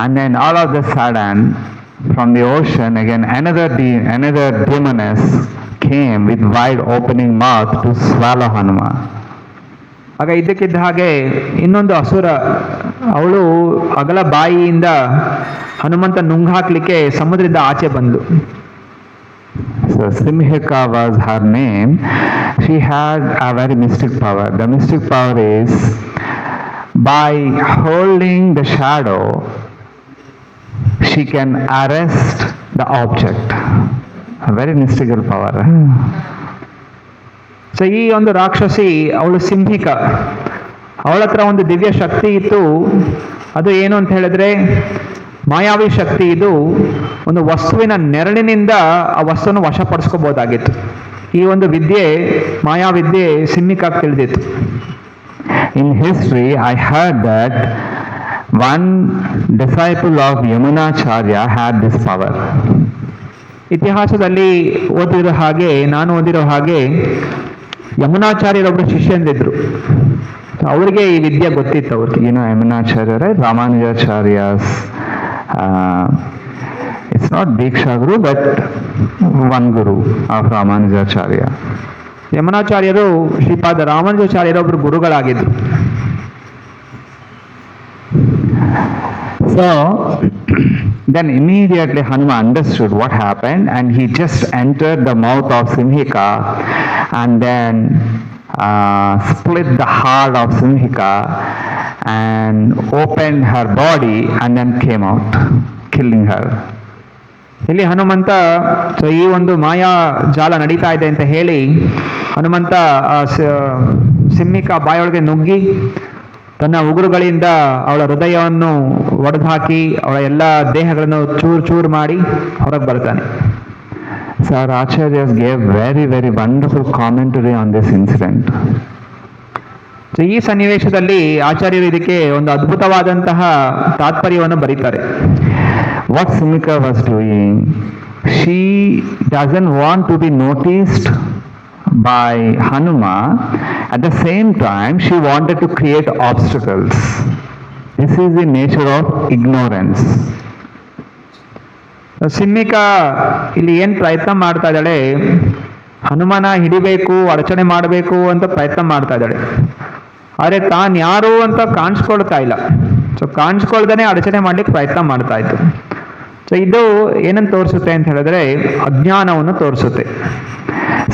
And then all of a sudden, from the ocean again, another demoness came with wide opening mouth to swallow Hanuma. ಆಗ ಇದ್ದಕ್ಕಿದ್ದ ಹಾಗೆ ಇನ್ನೊಂದು ಅಸುರ, ಅವಳು ಅಗಲ ಬಾಯಿಯಿಂದ ಹನುಮಂತ ನುಂಗಾಕ್ಲಿಕ್ಕೆ ಸಮುದ್ರದ ಆಚೆ ಬಂದ್ಲು. So Simhika was her name. She had a very mystic power. The mystic power is by holding the shadow, she can arrest the object. A very mystical power. So ಈ ಒಂದು ರಾಕ್ಷಸಿ ಅವಳು ಸಿಂಹಿಕ, ಅವಳ ಹತ್ರ ಒಂದು ದಿವ್ಯ ಶಕ್ತಿ ಇತ್ತು. ಅದು ಏನು ಅಂತ ಹೇಳಿದ್ರೆ ಮಾಯಾವಿ ಶಕ್ತಿ. ಇದು ಒಂದು ವಸ್ತುವಿನ ನೆರಳಿನಿಂದ ಆ ವಸ್ತುವನ್ನು ವಶಪಡಿಸ್ಕೋಬಹುದಾಗಿತ್ತು. ಈ ಒಂದು ವಿದ್ಯೆ, ಮಾಯಾವಿದ್ಯೆ ಸಿಂಹಿಕಾಗಿ ತಿಳಿದಿತ್ತು. In history, I heard that one disciple of Yamunacharya had this power. ಇತಿಹಾಸದಲ್ಲಿ ನಾನು ಓದಿರೋ ಹಾಗೆ ಯಮುನಾಚಾರ್ಯರೊಬ್ಬರು ಶಿಷ್ಯಂದಿದ್ರು. ಅವರಿಗೆ ಈ ವಿದ್ಯೆ ಗೊತ್ತಿತ್ತು. ಅವ್ರಿಗೆ You know Yamunacharya, right? Ramanujacharya's it's not Diksha Guru, but one Guru of Ramanujacharya. ಯಮುನಾಚಾರ್ಯರು Shripada ರಾಮಾನುಜಾಚಾರ್ಯರೊಬ್ಬರು ಗುರುಗಳಾಗಿದ್ರು. So then immediately Hanuma understood what happened, and he just entered the mouth of Simhika and then split the heart of Simhika and opened her body and then came out, killing her. ಇಲ್ಲಿ ಹನುಮಂತ ಈ ಒಂದು ಮಾಯಾ ಜಾಲ ನಡೀತಾ ಇದೆ ಅಂತ ಹೇಳಿ ಹನುಮಂತ ಸಿಂಹಿಕಾ ಬಾಯೊಳಗೆ ನುಗ್ಗಿ ತನ್ನ ಉಗುರುಗಳಿಂದ ಅವಳ ಹೃದಯವನ್ನು ಒಡೆದು ಹಾಕಿ ಅವಳ ಎಲ್ಲ ದೇಹಗಳನ್ನು ಚೂರು ಮಾಡಿ ಹೊರಗೆ ಬರ್ತಾನೆ. So our Acharyas gave very, very wonderful commentary on this incident. So ಈ ಸನ್ನಿವೇಶದಲ್ಲಿ ಆಚಾರ್ಯರು ಇದಕ್ಕೆ ಒಂದು ಅದ್ಭುತವಾದಂತಹ ತಾತ್ಪರ್ಯವನ್ನು ಬರೀತಾರೆ. What Simhika was doing, she doesn't want to be noticed by Hanuma. At the same time, she wanted to create obstacles. This is the nature of ignorance. Simhika ಇಲ್ಲಿ ಏನ್ ಪ್ರಯತ್ನ ಮಾಡ್ತಾ ಇದ್ದಾಳೆ, ಹನುಮನ ಹಿಡಿಬೇಕು, ಅಡಚಣೆ ಮಾಡಬೇಕು ಅಂತ ಪ್ರಯತ್ನ ಮಾಡ್ತಾ ಇದ್ದಾಳೆ. ಆದರೆ ತಾನು ಯಾರು ಅಂತ ಕಾಣಿಸ್ಕೊಳ್ತಾ ಇಲ್ಲ. ಸೊ ಕಾಣಿಸ್ಕೊಳ್ದೇನೆ ಅಡಚಣೆ ಮಾಡ್ಲಿಕ್ಕೆ ಪ್ರಯತ್ನ ಮಾಡ್ತಾ ಇತ್ತು. ಸೊ ಇದು ಏನನ್ನು ತೋರಿಸುತ್ತೆ ಅಂತ ಹೇಳಿದ್ರೆ ಅಜ್ಞಾನವನ್ನು ತೋರಿಸುತ್ತೆ.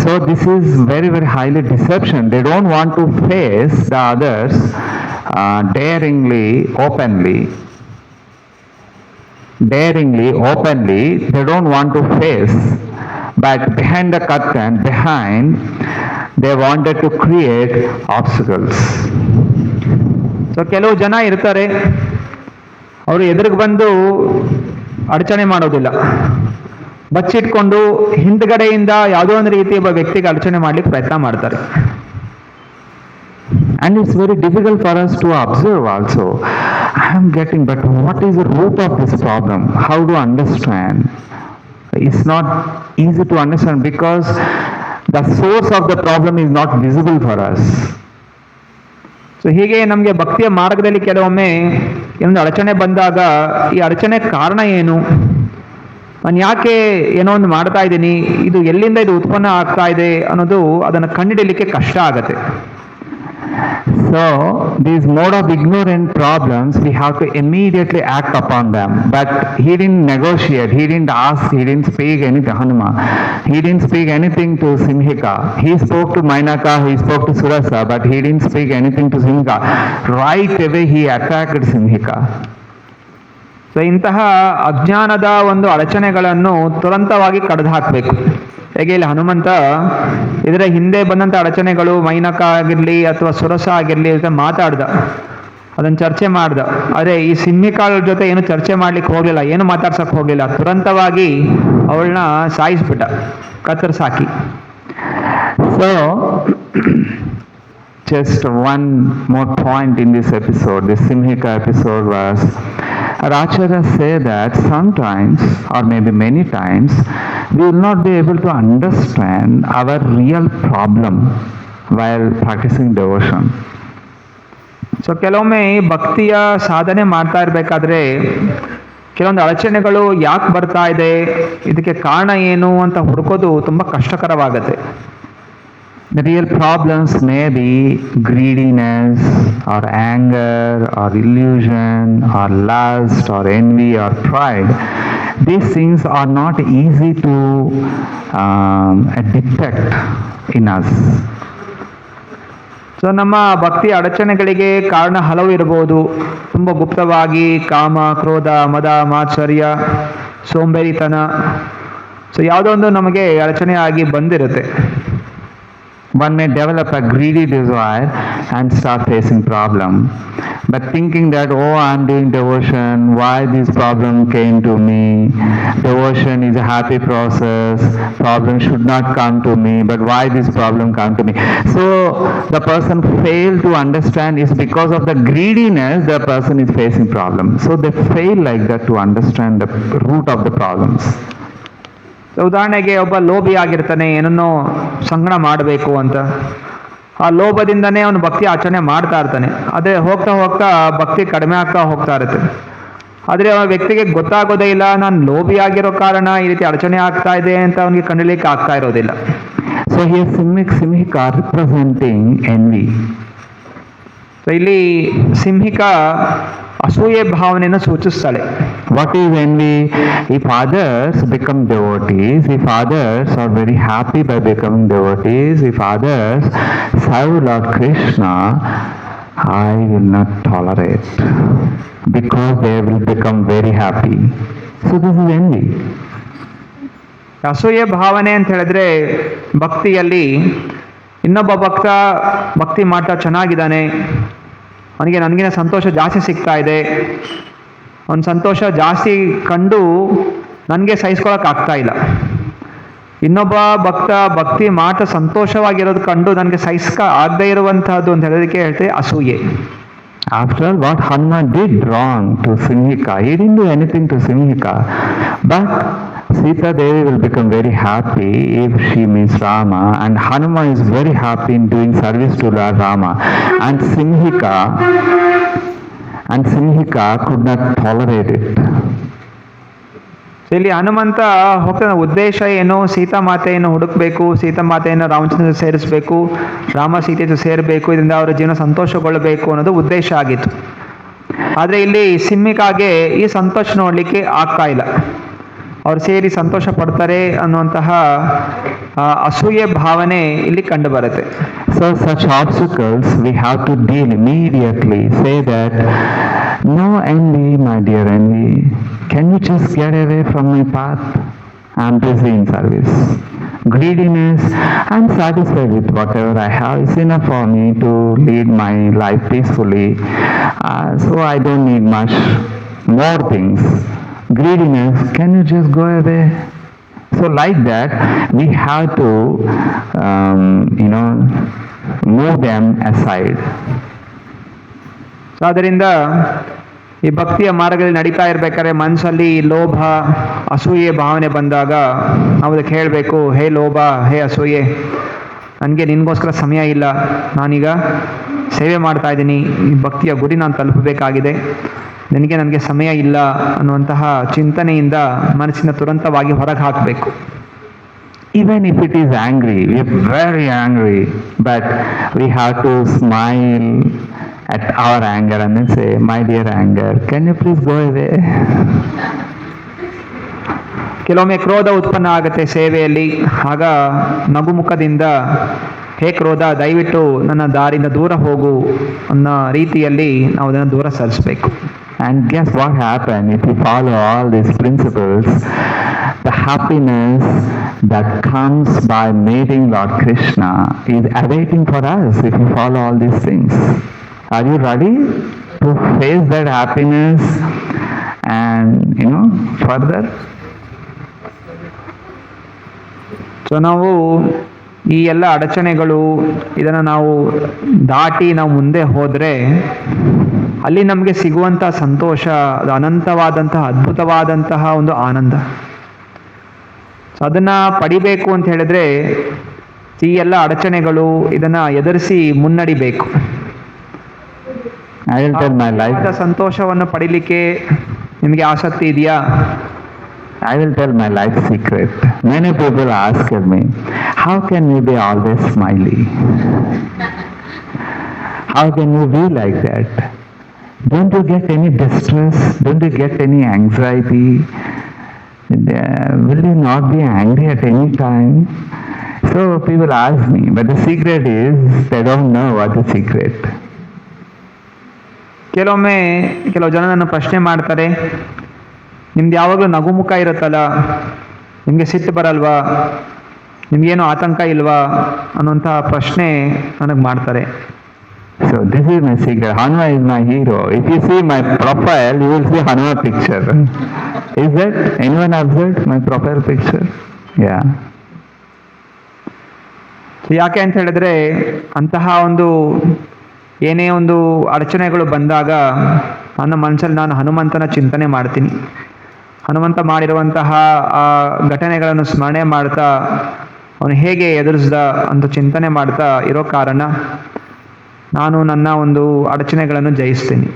So this is very, very highly deception. They don't want to face the others daringly, openly. They don't want to face, but behind the curtain, they wanted to create obstacles. So ಕೆಲವು ಜನ ಇರ್ತಾರೆ, ಅವರು ಎದುರಿಗೆ ಬಂದು ಅಡಚಣೆ ಮಾಡೋದಿಲ್ಲ, ಬಚ್ಚಿಟ್ಕೊಂಡು ಹಿಂದ್ಗಡೆಯಿಂದ ಯಾವುದೋ ಒಂದು ರೀತಿ ಒಬ್ಬ ವ್ಯಕ್ತಿಗೆ ಅಡಚಣೆ ಮಾಡ್ಲಿಕ್ಕೆ ಪ್ರಯತ್ನ ಮಾಡ್ತಾರೆ. And it's very difficult for us to observe also. I am getting, but what is the root of this problem? How to understand? It's not easy to understand because the source of the problem is not visible for us. So ಹೀಗೆ ನಮಗೆ ಭಕ್ತಿಯ ಮಾರ್ಗದಲ್ಲಿ ಕೆಲವೊಮ್ಮೆ ಒಂದು ಅಡಚಣೆ ಬಂದಾಗ ಈ ಅಡಚಣೆ ಕಾರಣ ಏನು, ನಾನು ಯಾಕೆ ಏನೋ ಒಂದು ಮಾಡ್ತಾ ಇದ್ದೀನಿ, ಇದು ಎಲ್ಲಿಂದ ಇದು ಉತ್ಪನ್ನ ಆಗ್ತಾ ಇದೆ ಅನ್ನೋದು ಅದನ್ನು ಕಂಡುಹಿಡಿಯಲಿಕ್ಕೆ ಕಷ್ಟ ಆಗತ್ತೆ. So these mode of ignorant problems, we have to immediately act upon them. But he didn't negotiate, he didn't ask, he didn't speak anything, Hanuma. He didn't speak anything to Simhika. He spoke to Mainaka, he spoke to Surasa, but he didn't speak anything to Simhika. Right away he attacked Simhika. So ಇಂತಹ ಅಜ್ಞಾನದ ಒಂದು ಅಡಚಣೆಗಳನ್ನು ತುರಂತವಾಗಿ ಕಡ್ದು ಹಾಕಬೇಕು. ಹೇಗೆ ಇಲ್ಲಿ ಹನುಮಂತ ಇದರ ಹಿಂದೆ ಬಂದಂಥ ಅಡಚಣೆಗಳು ಮೈನಕ ಆಗಿರಲಿ ಅಥವಾ ಸುರಸ ಆಗಿರಲಿ ಅಂತ ಮಾತಾಡ್ದ, ಅದನ್ನು ಚರ್ಚೆ ಮಾಡ್ದ. ಆದರೆ ಈ ಸಿಂಹಿಕಾಳ ಜೊತೆ ಏನು ಚರ್ಚೆ ಮಾಡ್ಲಿಕ್ಕೆ ಹೋಗಲಿಲ್ಲ, ಏನು ಮಾತಾಡ್ಸಕ್ಕೆ ಹೋಗಲಿಲ್ಲ, ತುರಂತವಾಗಿ ಅವಳನ್ನ ಸಾಯಿಸ್ಬಿಟ್ಟ, ಕತ್ತರಿಸಾಕಿ. So, just one more point in this episode, this Simhika episode was, Acharyas say that sometimes, or maybe many times, we will not be able to understand our real problem while practicing devotion. So ಕೆಲವೊಮ್ಮೆ ಈ ಭಕ್ತಿಯ ಸಾಧನೆ ಮಾಡ್ತಾ ಇರಬೇಕಾದ್ರೆ ಕೆಲವೊಂದು ಅಡಚಣೆಗಳು ಯಾಕೆ ಬರ್ತಾ ಇದೆ, ಇದಕ್ಕೆ ಕಾರಣ ಏನು ಅಂತ ಹುಡುಕೋದು ತುಂಬ ಕಷ್ಟಕರವಾಗುತ್ತೆ. The real problems may be greediness or anger or illusion or lust or envy or pride. These things are not easy to detect in us. So ನಮ್ಮ ಭಕ್ತಿ ಅಡಚಣೆಗಳಿಗೆ ಕಾರಣ ಹಲವು ಇರ್ಬೋದು. ತುಂಬ ಗುಪ್ತವಾಗಿ ಕಾಮ, ಕ್ರೋಧ, ಮದ, ಮಾತ್ಸರ್ಯ, ಸೋಂಬೇರಿತನ, ಸೊ ಯಾವುದೋ ಒಂದು ನಮಗೆ ಅಡಚಣೆ ಆಗಿ ಬಂದಿರುತ್ತೆ. One may develop a greedy desire and start facing problem, but thinking that, oh, I am doing devotion, why this problem came to me? Devotion is a happy process, problem should not come to me, but why this problem come to me? So the person failed to understand is because of the greediness the person is facing problem. So they fail like that to understand the root of the problems. ಉದಾಹರಣೆಗೆ ಒಬ್ಬ ಲೋಭಿ ಆಗಿರ್ತಾನೆ, ಏನನ್ನೋ ಸಂಗ್ರಹ ಮಾಡಬೇಕು ಅಂತ. ಆ ಲೋಭದಿಂದನೇ ಅವನು ಭಕ್ತಿ ಆಚರಣೆ ಮಾಡ್ತಾ ಇರ್ತಾನೆ. ಅದೇ ಹೋಗ್ತಾ ಹೋಗ್ತಾ ಭಕ್ತಿ ಕಡಿಮೆ ಆಗ್ತಾ ಹೋಗ್ತಾ ಇರುತ್ತೆ. ಆದರೆ ಆ ವ್ಯಕ್ತಿಗೆ ಗೊತ್ತಾಗೋದೇ ಇಲ್ಲ, ನಾನು ಲೋಭಿ ಆಗಿರೋ ಕಾರಣ ಈ ರೀತಿ ಅಡಚಣೆ ಆಗ್ತಾ ಇದೆ ಅಂತ ಅವನಿಗೆ ಕಂಡಿಲಿಕ್ಕೆ ಆಗ್ತಾ ಇರೋದಿಲ್ಲ. So here Simhika representing envy. So ಇಲ್ಲಿ ಸಿಂಹಿಕಾ ಅಸೂಯೆ ಭಾವನೆಯನ್ನು ಸೂಚಿಸ್ತಾಳೆ. What is envy? If others become devotees, if others are very happy by becoming devotees, if others serve Lord Krishna, I will not tolerate because they will become very happy. So this is envy. ಅಸೂಯೆ ಭಾವನೆ ಅಂತ ಹೇಳಿದ್ರೆ ಭಕ್ತಿಯಲ್ಲಿ ಇನ್ನೊಬ್ಬ ಭಕ್ತ ಭಕ್ತಿ ಮಾಡ್ತಾ ಚೆನ್ನಾಗಿದ್ದಾನೆ, ಅವನಿಗೆ ನನಗಿನ ಸಂತೋಷ ಜಾಸ್ತಿ ಸಿಗ್ತಾ ಇದೆ, ಅವನ ಸಂತೋಷ ಜಾಸ್ತಿ ಕಂಡು ನನಗೆ ಸಹಿಸ್ಕೊಳಕ್ಕೆ ಆಗ್ತಾ ಇಲ್ಲ. ಇನ್ನೊಬ್ಬ ಭಕ್ತ ಭಕ್ತಿ ಮಾಡ್ತಾ ಸಂತೋಷವಾಗಿರೋದು ಕಂಡು ನನಗೆ ಆಗದೇ ಇರುವಂತಹದ್ದು ಅಂತ ಹೇಳೋದಕ್ಕೆ ಹೇಳ್ತೀವಿ ಅಸೂಯೆ. After all, what Hanuman did wrong to Simhika, he didn't do anything to Simhika, but Sita Devi will become very happy if she meets Rama, and Hanuman is very happy in doing service to Lord Rama, and Simhika could not tolerate it. ಇಲ್ಲಿ ಹನುಮಂತ ಹೋಗ್ತಾನೆ, ಉದ್ದೇಶ ಏನು, ಸೀತಾಮಾತೆಯನ್ನು ಹುಡುಕ್ಬೇಕು, ಸೀತಾಮಾತೆಯನ್ನು ರಾಮಚಂದ್ರ ಸೇರಿಸಬೇಕು, ರಾಮ ಸೀತೆ ಸೇರಬೇಕು, ಇದರಿಂದ ಅವರ ಜೀವನ ಸಂತೋಷಗೊಳ್ಳಬೇಕು ಅನ್ನೋದು ಉದ್ದೇಶ ಆಗಿತ್ತು. ಆದರೆ ಇಲ್ಲಿ ಸಿಂಹಿಕಾಗೆ ಈ ಸಂತೋಷ ನೋಡಲಿಕ್ಕೆ ಆಗ್ತಾ ಇಲ್ಲ, ಅವ್ರು ಸೇರಿ ಸಂತೋಷ ಪಡ್ತಾರೆ ಅನ್ನುವಂತಹ ಅಸೂಯೆ ಭಾವನೆ ಇಲ್ಲಿ ಕಂಡು ಬರುತ್ತೆ. So such obstacles we have to deal immediately. Say that, no envy, my dear envy, can you just get away from my path? I am busy in service. Greediness, I am satisfied with whatever I have. It's enough for me to lead my life peacefully. So I don't need much more things. Greediness, can you just go away? So like that, we have to, move them aside. So ಅದರಿಂದ ಈ ಭಕ್ತಿಯ ಮಾರ್ಗದಲ್ಲಿ ನಡೀತಾ ಇರಬೇಕಾದ್ರೆ ಮನಸ್ಸಲ್ಲಿ ಲೋಭ, ಅಸೂಯೆ ಭಾವನೆ ಬಂದಾಗ ನಾವು ಅದಕ್ಕೆ ಹೇಳಬೇಕು, ಹೇ ಲೋಭ, ಹೇ ಅಸೂಯೆ, ನನಗೆ ನಿನಗೋಸ್ಕರ ಸಮಯ ಇಲ್ಲ, ನಾನೀಗ ಸೇವೆ ಮಾಡ್ತಾ ಇದ್ದೀನಿ, ಈ ಭಕ್ತಿಯ ಗುರಿ ನಾನು ತಲುಪಬೇಕಾಗಿದೆ, ನನಗೆ ಸಮಯ ಇಲ್ಲ ಅನ್ನುವಂತಹ ಚಿಂತನೆಯಿಂದ ಮನಸ್ಸಿನ ತುರಂತವಾಗಿ ಹೊರಗೆ ಹಾಕಬೇಕು. Even if it is angry, we are very angry, but we have to smile at our anger and then say, my dear anger, can you please go away? ಕೆಲವೊಮ್ಮೆ ಕ್ರೋಧ ಉತ್ಪನ್ನ ಆಗುತ್ತೆ ಸೇವೆಯಲ್ಲಿ, ಆಗ ನಗುಮುಖದಿಂದ, ಹೇ ಕ್ರೋಧ, ದಯವಿಟ್ಟು ನನ್ನ ದಾರಿಯಿಂದ ದೂರ ಹೋಗು ಅನ್ನೋ ರೀತಿಯಲ್ಲಿ ನಾವು ಅದನ್ನು ದೂರ ಸರಿಸಬೇಕು. And guess what happened? If you follow all these principles, the happiness that comes by meeting Lord Krishna is awaiting for us if you follow all these things. Are you ready to face that happiness and, further? So ನಾವು ಈ ಎಲ್ಲ ಅಡಚಣೆಗಳು ಇದನ್ನು ನಾವು ದಾಟಿ ನಾವು ಮುಂದೆ ಹೋದರೆ ಅಲ್ಲಿ ನಮಗೆ ಸಿಗುವಂಥ ಸಂತೋಷ ಅದು ಅನಂತವಾದಂತಹ ಅದ್ಭುತವಾದಂತಹ ಒಂದು ಆನಂದ. ಸೊ ಅದನ್ನು ಪಡಿಬೇಕು ಅಂತ ಹೇಳಿದ್ರೆ ಈ ಎಲ್ಲ ಅಡಚಣೆಗಳು ಇದನ್ನು ಎದುರಿಸಿ ಮುನ್ನಡಿಬೇಕು. I will tell my life. ಸಂತೋಷವನ್ನು ಪಡಿಲಿಕ್ಕೆ ನಿಮಗೆ ಆಸಕ್ತಿ ಇದೆಯಾ? I will tell my life secret. Many people ask me, how can you be always smiley? How can you be like that? Don't you get any distress? Don't you get any anxiety? Will you not be angry at any time? So people ask me, but the secret is they don't know what the secret. ಕೆಲವೊಮ್ಮೆ ಕೆಲವು ಜನ ನನ್ನ ಪ್ರಶ್ನೆ ಮಾಡ್ತಾರೆ, ನಿಮ್ದು ಯಾವಾಗಲೂ ನಗುಮುಖ ಇರುತ್ತಲ್ಲ, ನಿಮಗೆ ಸಿಟ್ಟು ಬರಲ್ವಾ, ನಿಮ್ಗೇನು ಆತಂಕ ಇಲ್ವಾ ಅನ್ನೋಂಥ ಪ್ರಶ್ನೆ ನನಗೆ ಮಾಡ್ತಾರೆ. So this is my secret. Hanuma is my hero. If you see my profile, you will see Hanuma picture. Is that anyone observed my profile picture? Yeah. ಯಾಕೆ ಅಂತ ಹೇಳಿದ್ರೆ ಅಂತಹ ಒಂದು ಏನೇ ಒಂದು ಅಡಚಣೆಗಳು ಬಂದಾಗ ನನ್ನ ಮನಸ್ಸಲ್ಲಿ ನಾನು ಹನುಮಂತನ ಚಿಂತನೆ ಮಾಡ್ತೀನಿ. ಹನುಮಂತ ಮಾಡಿರುವಂತಹ ಆ ಘಟನೆಗಳನ್ನು ಸ್ಮರಣೆ ಮಾಡ್ತಾ ಅವನು ಹೇಗೆ ಎದುರಿಸ್ದ ಅಂತ ಚಿಂತನೆ ಮಾಡ್ತಾ ಇರೋ ಕಾರಣ ನಾನು ನನ್ನ ಒಂದು ಅಡಚಣೆಗಳನ್ನು ಜಯಿಸ್ತೀನಿ.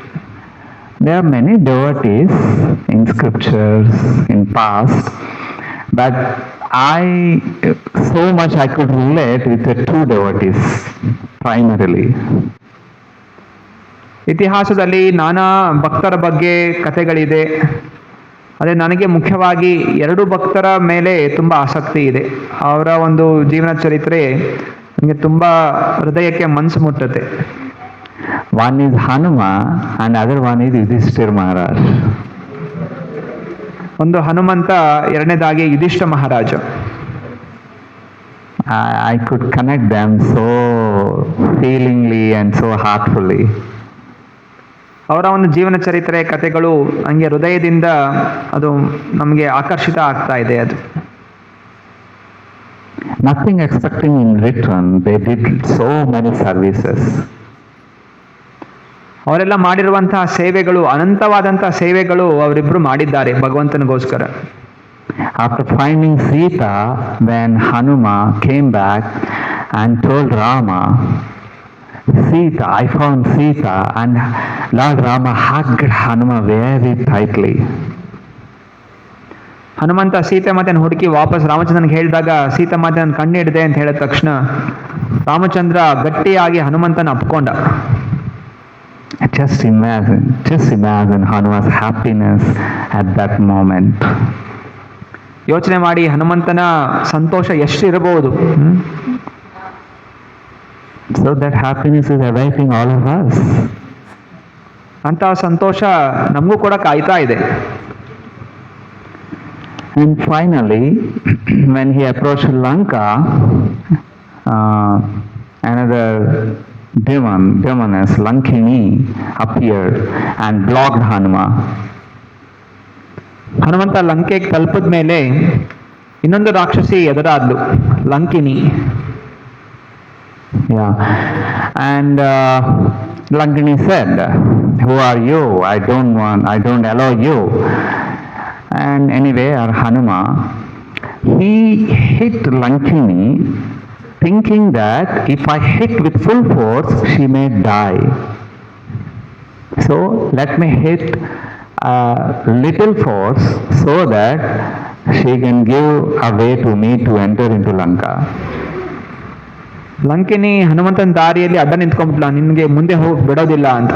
There are many devotees in scriptures in past, but so much I could relate with the two devotees primarily. ಇತಿಹಾಸದಲ್ಲಿ ನಾನಾ ಭಕ್ತರ ಬಗ್ಗೆ ಕಥೆಗಳಿದೆ. ಅದೇ ನನಗೆ ಮುಖ್ಯವಾಗಿ ಎರಡು ಭಕ್ತರ ಮೇಲೆ ತುಂಬ ಆಸಕ್ತಿ ಇದೆ. ಅವರ ಒಂದು ಜೀವನ ಚರಿತ್ರೆ ನನಗೆ ತುಂಬ ಹೃದಯಕ್ಕೆ ಮನಸ್ಸು ಮುಟ್ಟುತ್ತೆ. One is Hanuma and other one is Yudhishthira Maharaj. ಒಂದು ಹನುಮಂತ, ಎರಡನೇದಾಗಿ ಯುಧಿಷ್ಠ ಮಹಾರಾಜ. I could connect them so feelingly and so heartfully. ಅವರ ಒಂದು ಜೀವನ ಚರಿತ್ರೆ ಕಥೆಗಳು ಹಂಗೆ ಹೃದಯದಿಂದ ಅದು ನಮಗೆ ಆಕರ್ಷಿತ ಆಗ್ತಾ ಇದೆ. ಅದು nothing expecting in return, they did so many services. ಅವರೆಲ್ಲ ಮಾಡಿರುವಂತಹ ಸೇವೆಗಳು, ಅನಂತವಾದಂತಹ ಸೇವೆಗಳು ಅವರಿಬ್ರು ಮಾಡಿದ್ದಾರೆ ಭಗವಂತನಿಗೋಸ್ಕರ. After finding Sita, when Hanuma came back and told Rama, Sita, I found Sita, and Lord Rama hugged Hanuma very tightly. Hanumantha Sita ಮಾತೆನ ಹುಡುಕಿ ವಾಪಸ್ ರಾಮಚಂದ್ರನಿಗೆ ಹೇಳಿದಾಗ ಸೀತಾ ಮಾತೆ ನನ್ನ ಕಣ್ಣು ಹಿಡಿದೆ ಅಂತ ಹೇಳಿದ ತಕ್ಷಣ ರಾಮಚಂದ್ರ ಗಟ್ಟಿಯಾಗಿ ಹನುಮಂತನ ಅಪ್ಕೊಂಡ. Just imagine Hanuma's happiness at that moment. ಯೋಚನೆ ಮಾಡಿ ಹನುಮಂತನ ಸಂತೋಷ ಎಷ್ಟಿರಬಹುದು. So that happiness is awaiting all of us. ಅಂತಹ ಸಂತೋಷ ನಮಗೂ ಕೂಡ ಕಾಯ್ತಾ ಇದೆ. And finally, when he approached Lanka, another demoness, Lankini, appeared and blocked Hanuma. Hanumantha ಲಂಕೆಗೆ ತಲುಪಿದ ಮೇಲೆ ಇನ್ನೊಂದು ರಾಕ್ಷಸಿ ಎದುರಾದ್ಲು, Lankini. Yeah, and Lankini said, "Who are you? I don't allow you." And anyway, our Hanuma, he hit Lankini thinking that if I hit with full force, she may die. So let me hit a little force so that she can give a way to me to enter into Lanka. Lankini ಹನುಮಂತನ ದಾರಿಯಲ್ಲಿ ಅಡ್ಡ ನಿಂತ್ಕೊಂಡ್ಬಿಟ್ಲ, ನಿನಗೆ ಮುಂದೆ ಹೋಗಿ ಬಿಡೋದಿಲ್ಲ ಅಂತ.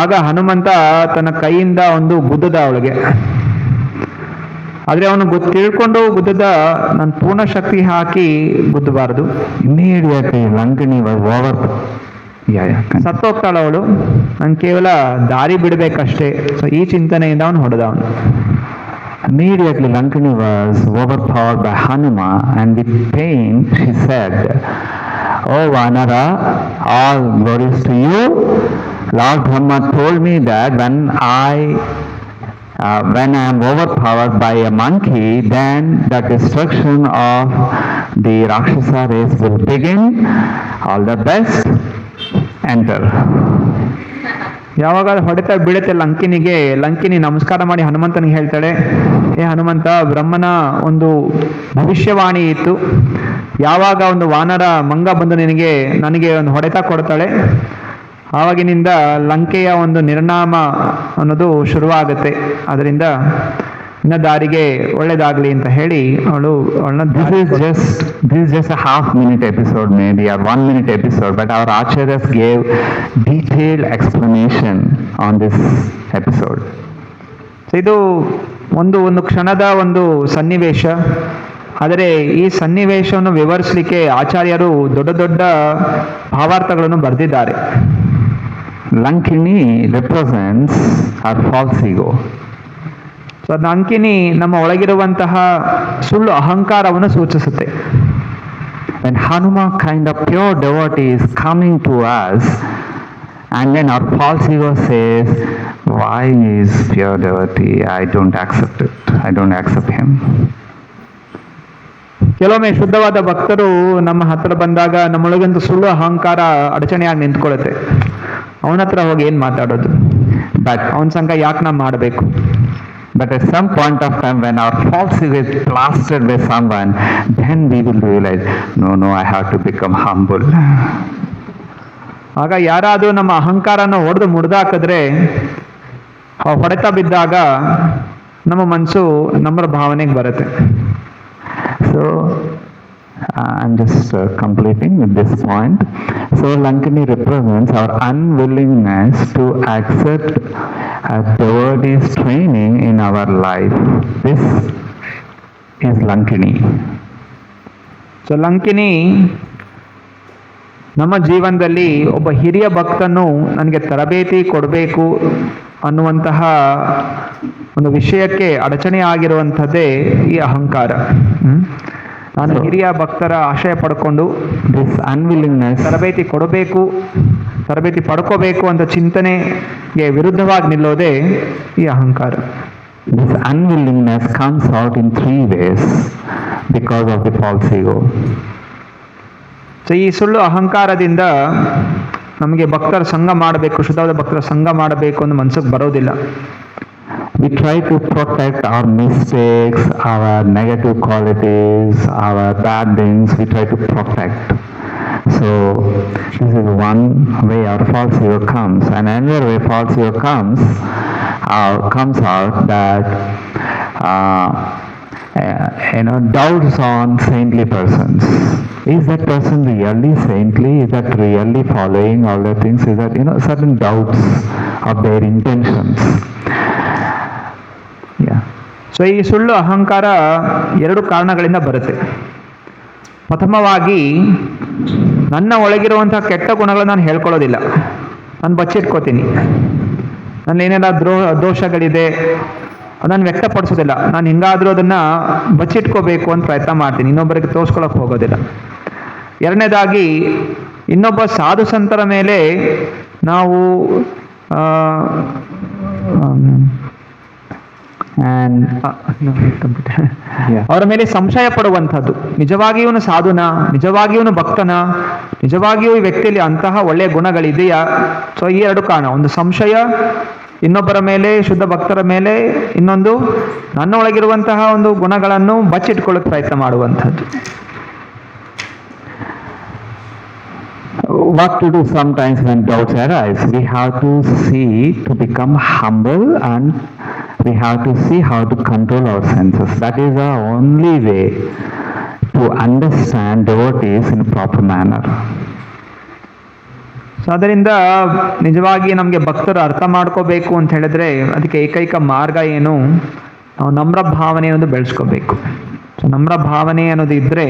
ಆಗ ಹನುಮಂತ ತನ್ನ ಕೈಯಿಂದ ಒಂದು ಗುದ್ದದ ಅವಳಿಗೆ. ಆದರೆ ಅವನು ತಿಳ್ಕೊಂಡು ಗುದ್ದದ, ನಾನು ಪೂರ್ಣ ಶಕ್ತಿ ಹಾಕಿ ಗುದ್ದಬಾರದು. Immediately Lankini was Yeah, yeah. Continue. ಸತ್ತೋಗ್ತಾಳ ಅವಳು, ನಂಗೆ ಕೇವಲ ದಾರಿ ಬಿಡಬೇಕಷ್ಟೇ. ಸೊ ಈ ಚಿಂತನೆಯಿಂದ ಅವನು ಹೊಡೆದ ಅವನು. Immediately Lankini was overpowered by Hanuma, and with pain she said, "Oh Vanara, all glories to you. Lord Brahma told me that when I am overpowered by a monkey, then the destruction of the Rakshasa race will begin. All the best. Enter." ಯಾವಾಗ ಹೊಡೆತ ಬೀಳುತ್ತೆ ಲಂಕಿನಿಗೆ, ಲಂಕಿನಿ ನಮಸ್ಕಾರ ಮಾಡಿ ಹನುಮಂತನಿಗೆ ಹೇಳ್ತಾಳೆ, ಏ ಹನುಮಂತ, ಬ್ರಹ್ಮನ ಒಂದು ಭವಿಷ್ಯವಾಣಿ ಇತ್ತು, ಯಾವಾಗ ಒಂದು ವಾನರ ಮಂಗ ಬಂದು ನನಗೆ ಒಂದು ಹೊಡೆತ ಕೊಡ್ತಾಳೆ, ಆವಾಗಿನಿಂದ ಲಂಕೆಯ ಒಂದು ನಿರ್ನಾಮ ಅನ್ನೋದು ಶುರುವಾಗುತ್ತೆ. ಅದರಿಂದ ಇನ್ನ ದಾರಿಗೆ ಒಳ್ಳೇದಾಗ್ಲಿ ಅಂತ ಹೇಳಿ ಅವಳನ್ನ This is just a half-minute episode, maybe a 1-minute episode, but our acharyas gave detailed explanation on this episode. ಇದು ಒಂದು ಕ್ಷಣದ ಒಂದು ಸನ್ನಿವೇಶ. ಆದರೆ ಈ ಸನ್ನಿವೇಶವನ್ನು ವಿವರಿಸಲಿಕ್ಕೆ ಆಚಾರ್ಯರು ದೊಡ್ಡ ದೊಡ್ಡ ಭಾವಾರ್ಥಗಳನ್ನು ಬರೆದಿದ್ದಾರೆ. Lankini represents our false ego. So Lankini ನಮ್ಮ ಒಳಗಿರುವಂತಹ ಸುಳ್ಳು ಅಹಂಕಾರವನ್ನು ಸೂಚಿಸುತ್ತೆ. When Hanuma, kind of pure devotee, is coming to us, and then our false ego says, "Why is pure devotee? I don't accept it. I don't accept him." ಕೆಲವೊಮ್ಮೆ ಶುದ್ಧವಾದ ಭಕ್ತರು ನಮ್ಮ ಹತ್ರ ಬಂದಾಗ ನಮ್ಮೊಳಗಂತೂ ಸುಳ್ಳು ಅಹಂಕಾರ ಅಡಚಣೆಯಾಗಿ ನಿಂತ್ಕೊಳ್ಳುತ್ತೆ. ಅವನ ಹತ್ರ ಹೋಗಿ ಏನು ಮಾತಾಡೋದು, But ಅವನ ಸಂಘ ಯಾಕೆ ನಾವು ಮಾಡಬೇಕು? But at some point of time, when our false ego is blasted by someone, then we will realize, no, I have to become humble. ಆಗ ಯಾರಾದರೂ ನಮ್ಮ ಅಹಂಕಾರನ ಹೊಡೆದು ಮುರಿದಾಕಿದ್ರೆ, ಹೊಡೆತ ಬಿದ್ದಾಗ ನಮ್ಮ ಮನಸ್ಸು ನಮ್ಮ ಭಾವನೆಗೆ ಬರುತ್ತೆ. So, I'm just completing with this point. So, Lankini represents our unwillingness to accept a devotee's training in our life. This is Lankini. So Lankini ನಮ್ಮ ಜೀವನದಲ್ಲಿ ಒಬ್ಬ ಹಿರಿಯ ಭಕ್ತನು ನನಗೆ ತರಬೇತಿ ಕೊಡಬೇಕು ಅನ್ನುವಂತಹ ಒಂದು ವಿಷಯಕ್ಕೆ ಅಡಚಣೆ ಆಗಿರುವಂಥದ್ದೇ ಈ ಅಹಂಕಾರ. ನಾನು ಹಿರಿಯ ಭಕ್ತರ ಆಶಯ ಪಡ್ಕೊಂಡು This unwillingness, ತರಬೇತಿ ಕೊಡಬೇಕು, ತರಬೇತಿ ಪಡ್ಕೋಬೇಕು ಅಂತ ಚಿಂತನೆಗೆ ವಿರುದ್ಧವಾಗಿ ನಿಲ್ಲೋದೇ ಈ ಅಹಂಕಾರ. this unwillingness comes out in 3 ways because of the false ego. So ಈ ಸುಳ್ಳು ಅಹಂಕಾರದಿಂದ ನಮಗೆ ಭಕ್ತರ ಸಂಘ ಮಾಡಬೇಕು, ಶುದ್ಧವಾದ ಭಕ್ತರ ಸಂಘ ಮಾಡಬೇಕು ಅಂತ ಮನಸ್ಸಿಗೆ ಬರೋದಿಲ್ಲ. We try to protect our mistakes, our negative qualities, our bad things, we try to protect. So, this is one way our false ego comes. And another way false ego comes out that, doubts on saintly persons. Is that person really saintly? Is that really following all the things? Is that, certain doubts of their intentions. So ಈ ಸುಳ್ಳು ಅಹಂಕಾರ 2 ಕಾರಣಗಳಿಂದ ಬರುತ್ತೆ. ಪ್ರಥಮವಾಗಿ, ನನ್ನ ಒಳಗಿರುವಂತಹ ಕೆಟ್ಟ ಗುಣಗಳನ್ನು ನಾನು ಹೇಳ್ಕೊಳ್ಳೋದಿಲ್ಲ, ನಾನು ಬಚ್ಚಿಟ್ಕೋತೀನಿ. ನನ್ನೇನೆಲ್ಲ ದೋಷಗಳಿದೆ ಅದನ್ನು ವ್ಯಕ್ತಪಡಿಸೋದಿಲ್ಲ, ನಾನು ಹೆಂಗಾದರೂ ಅದನ್ನು ಬಚ್ಚಿಟ್ಕೋಬೇಕು ಅಂತ ಪ್ರಯತ್ನ ಮಾಡ್ತೀನಿ, ಇನ್ನೊಬ್ಬರಿಗೆ ತೋರಿಸ್ಕೊಳ್ಳೋಕೆ ಹೋಗೋದಿಲ್ಲ. ಎರಡನೇದಾಗಿ, ಇನ್ನೊಬ್ಬ ಸಾಧು ಸಂತರ ಮೇಲೆ ನಾವು ಅವರ ಮೇಲೆ ಸಂಶಯ ಪಡುವಂಥದ್ದು. ನಿಜವಾಗಿಯೂ ಇವನು ಸಾಧುನ, ನಿಜವಾಗಿಯೂ ಇವನು ಭಕ್ತನ, ನಿಜವಾಗಿಯೂ ಈ ವ್ಯಕ್ತಿಯಲ್ಲಿ ಅಂತಹ ಒಳ್ಳೆಯ ಗುಣಗಳಿದೆಯಾ? ಸೊ ಈ 2 ಕಾರಣ, ಒಂದು ಸಂಶಯ ಇನ್ನೊಬ್ಬರ ಮೇಲೆ, ಶುದ್ಧ ಭಕ್ತರ ಮೇಲೆ, ಇನ್ನೊಂದು ನನ್ನ ಒಳಗಿರುವಂತಹ ಒಂದು ಗುಣಗಳನ್ನು ಬಚ್ಚಿಟ್ಕೊಳ್ಳೋಕೆ ಪ್ರಯತ್ನ ಮಾಡುವಂಥದ್ದು. What to do sometimes when doubts arise? We have to see to become humble, and we have to see how to control our senses. That is the only way to understand devotees in a proper manner. So ಅದರಿಂದ ನಿಜವಾಗಿ ನಮಗೆ ಭಕ್ತರು ಅರ್ಥ ಮಾಡ್ಕೋಬೇಕು ಅಂತ ಹೇಳಿದ್ರೆ ಅದಕ್ಕೆ ಏಕೈಕ ಮಾರ್ಗ ಏನು? ನಾವು ನಮ್ರ ಭಾವನೆ ಅನ್ನೋದು ಬೆಳೆಸ್ಕೋಬೇಕು. ಸೊ ನಮ್ರ ಭಾವನೆ ಅನ್ನೋದು ಇದ್ದರೆ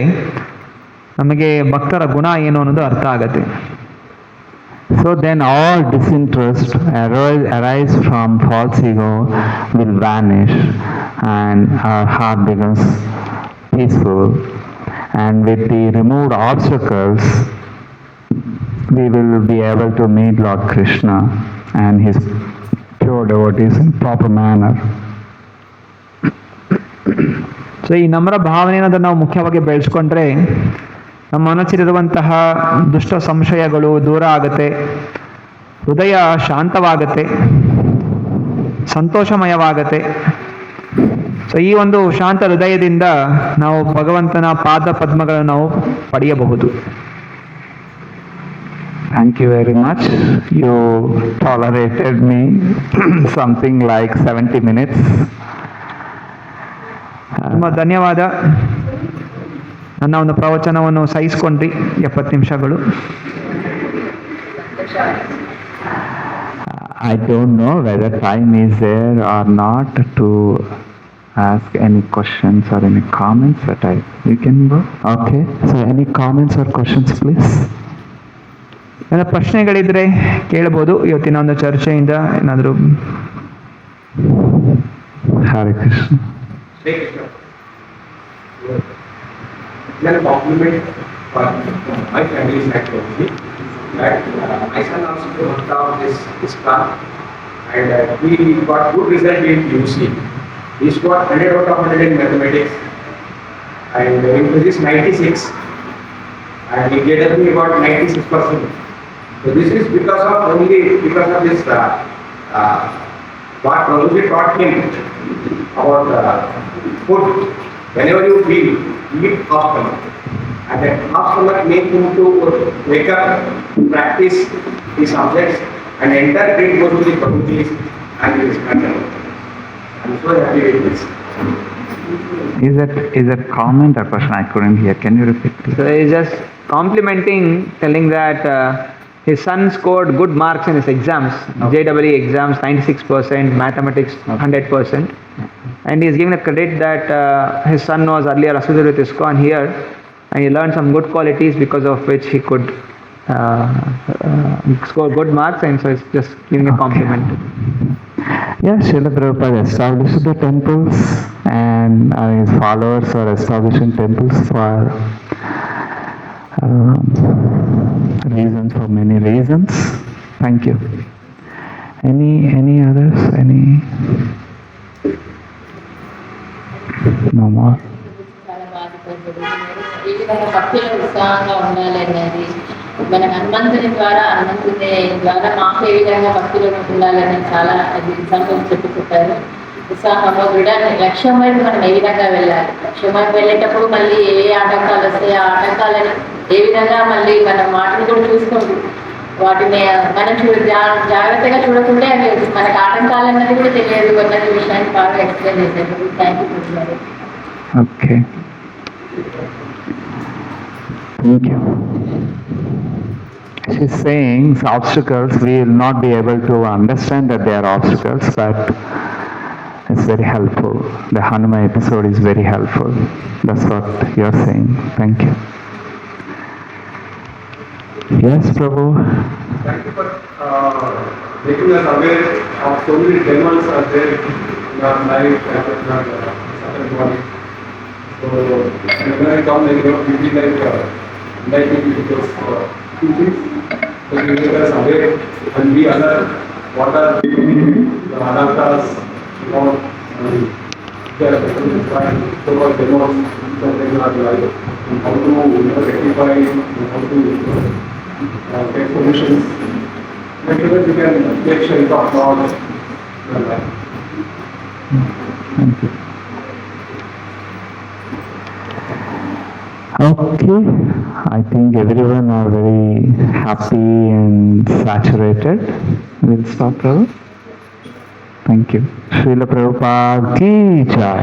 ನಮಗೆ ಭಕ್ತರ ಗುಣ ಏನು ಅನ್ನೋದು ಅರ್ಥ ಆಗತ್ತೆ. So then all disinterest arise from false ego will vanish and our heart becomes peaceful. And with the removed obstacles, we will be able to meet Lord Krishna and his pure devotees in proper manner. So ಈ ನಮ್ರ ಭಾವನೆಯನ್ನು ನಾವು ಮುಖ್ಯವಾಗಿ ಬೆಳೆಸ್ಕೊಂಡ್ರೆ ನಮ್ಮ ಮನಸ್ಸಿಲಿರುವಂತಹ ದುಷ್ಟ ಸಂಶಯಗಳು ದೂರ ಆಗುತ್ತೆ, ಹೃದಯ ಶಾಂತವಾಗುತ್ತೆ, ಸಂತೋಷಮಯವಾಗುತ್ತೆ. So ಈ ಒಂದು ಶಾಂತ ಹೃದಯದಿಂದ ನಾವು ಭಗವಂತನ ಪಾದ ಪದ್ಮಗಳನ್ನು ನಾವು ಪಡೆಯಬಹುದು. Thank you very much. You tolerated me something like 70 minutes. ತುಂಬ ಧನ್ಯವಾದ. ನನ್ನ ಒಂದು ಪ್ರವಚನವನ್ನು ಸಹಿಸ್ಕೊಂಡ್ರಿ 70 ನಿಮಿಷಗಳು. I don't know whether time is there or not to ask any questions or any comments, but you can go. Okay. So any comments or questions, please? ಏನಾದ್ರು ಪ್ರಶ್ನೆಗಳಿದ್ರೆ ಕೇಳ್ಬೋದು. ಇವತ್ತಿನ ಒಂದು ಚರ್ಚೆಯಿಂದ ಏನಾದರೂ. Hare Krishna. Then compliment for my family side only that my son also worked out this plan and he got good result in UC. He scored 100 out of 100 in mathematics and in physics 96 and he graded me about 96%. So this is because of this what Prabhuji taught him about food. Whenever you feel, eat half stomach. And that half stomach makes him to wake up, practice the subjects, and entire brain goes to the Prabhuji's and his pattern. I'm so happy with this. Is that comment or question? I couldn't hear. Can you repeat, please? So he's just complimenting, telling that his son scored good marks in his exams, JEE exams, 96%, mathematics 100%. And he's giving a credit that his son was earlier associated with ISKCON here, and he learned some good qualities because of which he could score good marks, and so he's just giving a compliment. Yeah, Srila Prabhupada established the temples and his followers are establishing temples for reasons, for many reasons. Thank you. Any others? No more. చాలా బాధపడ్డాడు. ఈ విధంగా భక్తిలో ఉత్సాహంగా ఉండాలి అనేది మన హనుమంతుని ద్వారా మాకు ఏ విధంగా భక్తిలో ఉండాలని చాలా ఎగ్జాంపుల్స్ చెప్పారు. ఉత్సాహంలో కూడా లక్ష్యం వైపు మనం ఏ విధంగా వెళ్ళాలి, లక్ష్యం వైపు వెళ్ళేటప్పుడు మళ్ళీ ఏ ఆటంకాలు వస్తాయి, ఆ ఆటంకాలని ఏ విధంగా మళ్ళీ మనం వాటిని కూడా చూసుకుంటూ వాటిని మనం జాగ్రత్తగా చూడకుండా అవి మనకు ఆటంకాలు అన్నది కూడా తెలియదు అన్నది విషయాన్ని బాగా ఎక్స్ప్లెయిన్ చేశారు. థ్యాంక్ యూ గారు. Okay. Thank you. She's saying obstacles, we will not be able to understand that they are obstacles, but it's very helpful. The Hanuman episode is very helpful. That's what you're saying. Thank you. Yes, Prabhu. Thank you for making us aware of so many demons are there in our life and in our certain body. So when I come, like, we feel like because two things. So we make us aware and we alert what are the anarthas, they are so-called demons that in our life, and how to rectify and how to take solutions. Like that we can take shelter of God in our life. Thank you. Okay, I think everyone are very happy and saturated. We'll stop, Prabhu. Thank you. Srila Prabhupada ki jai.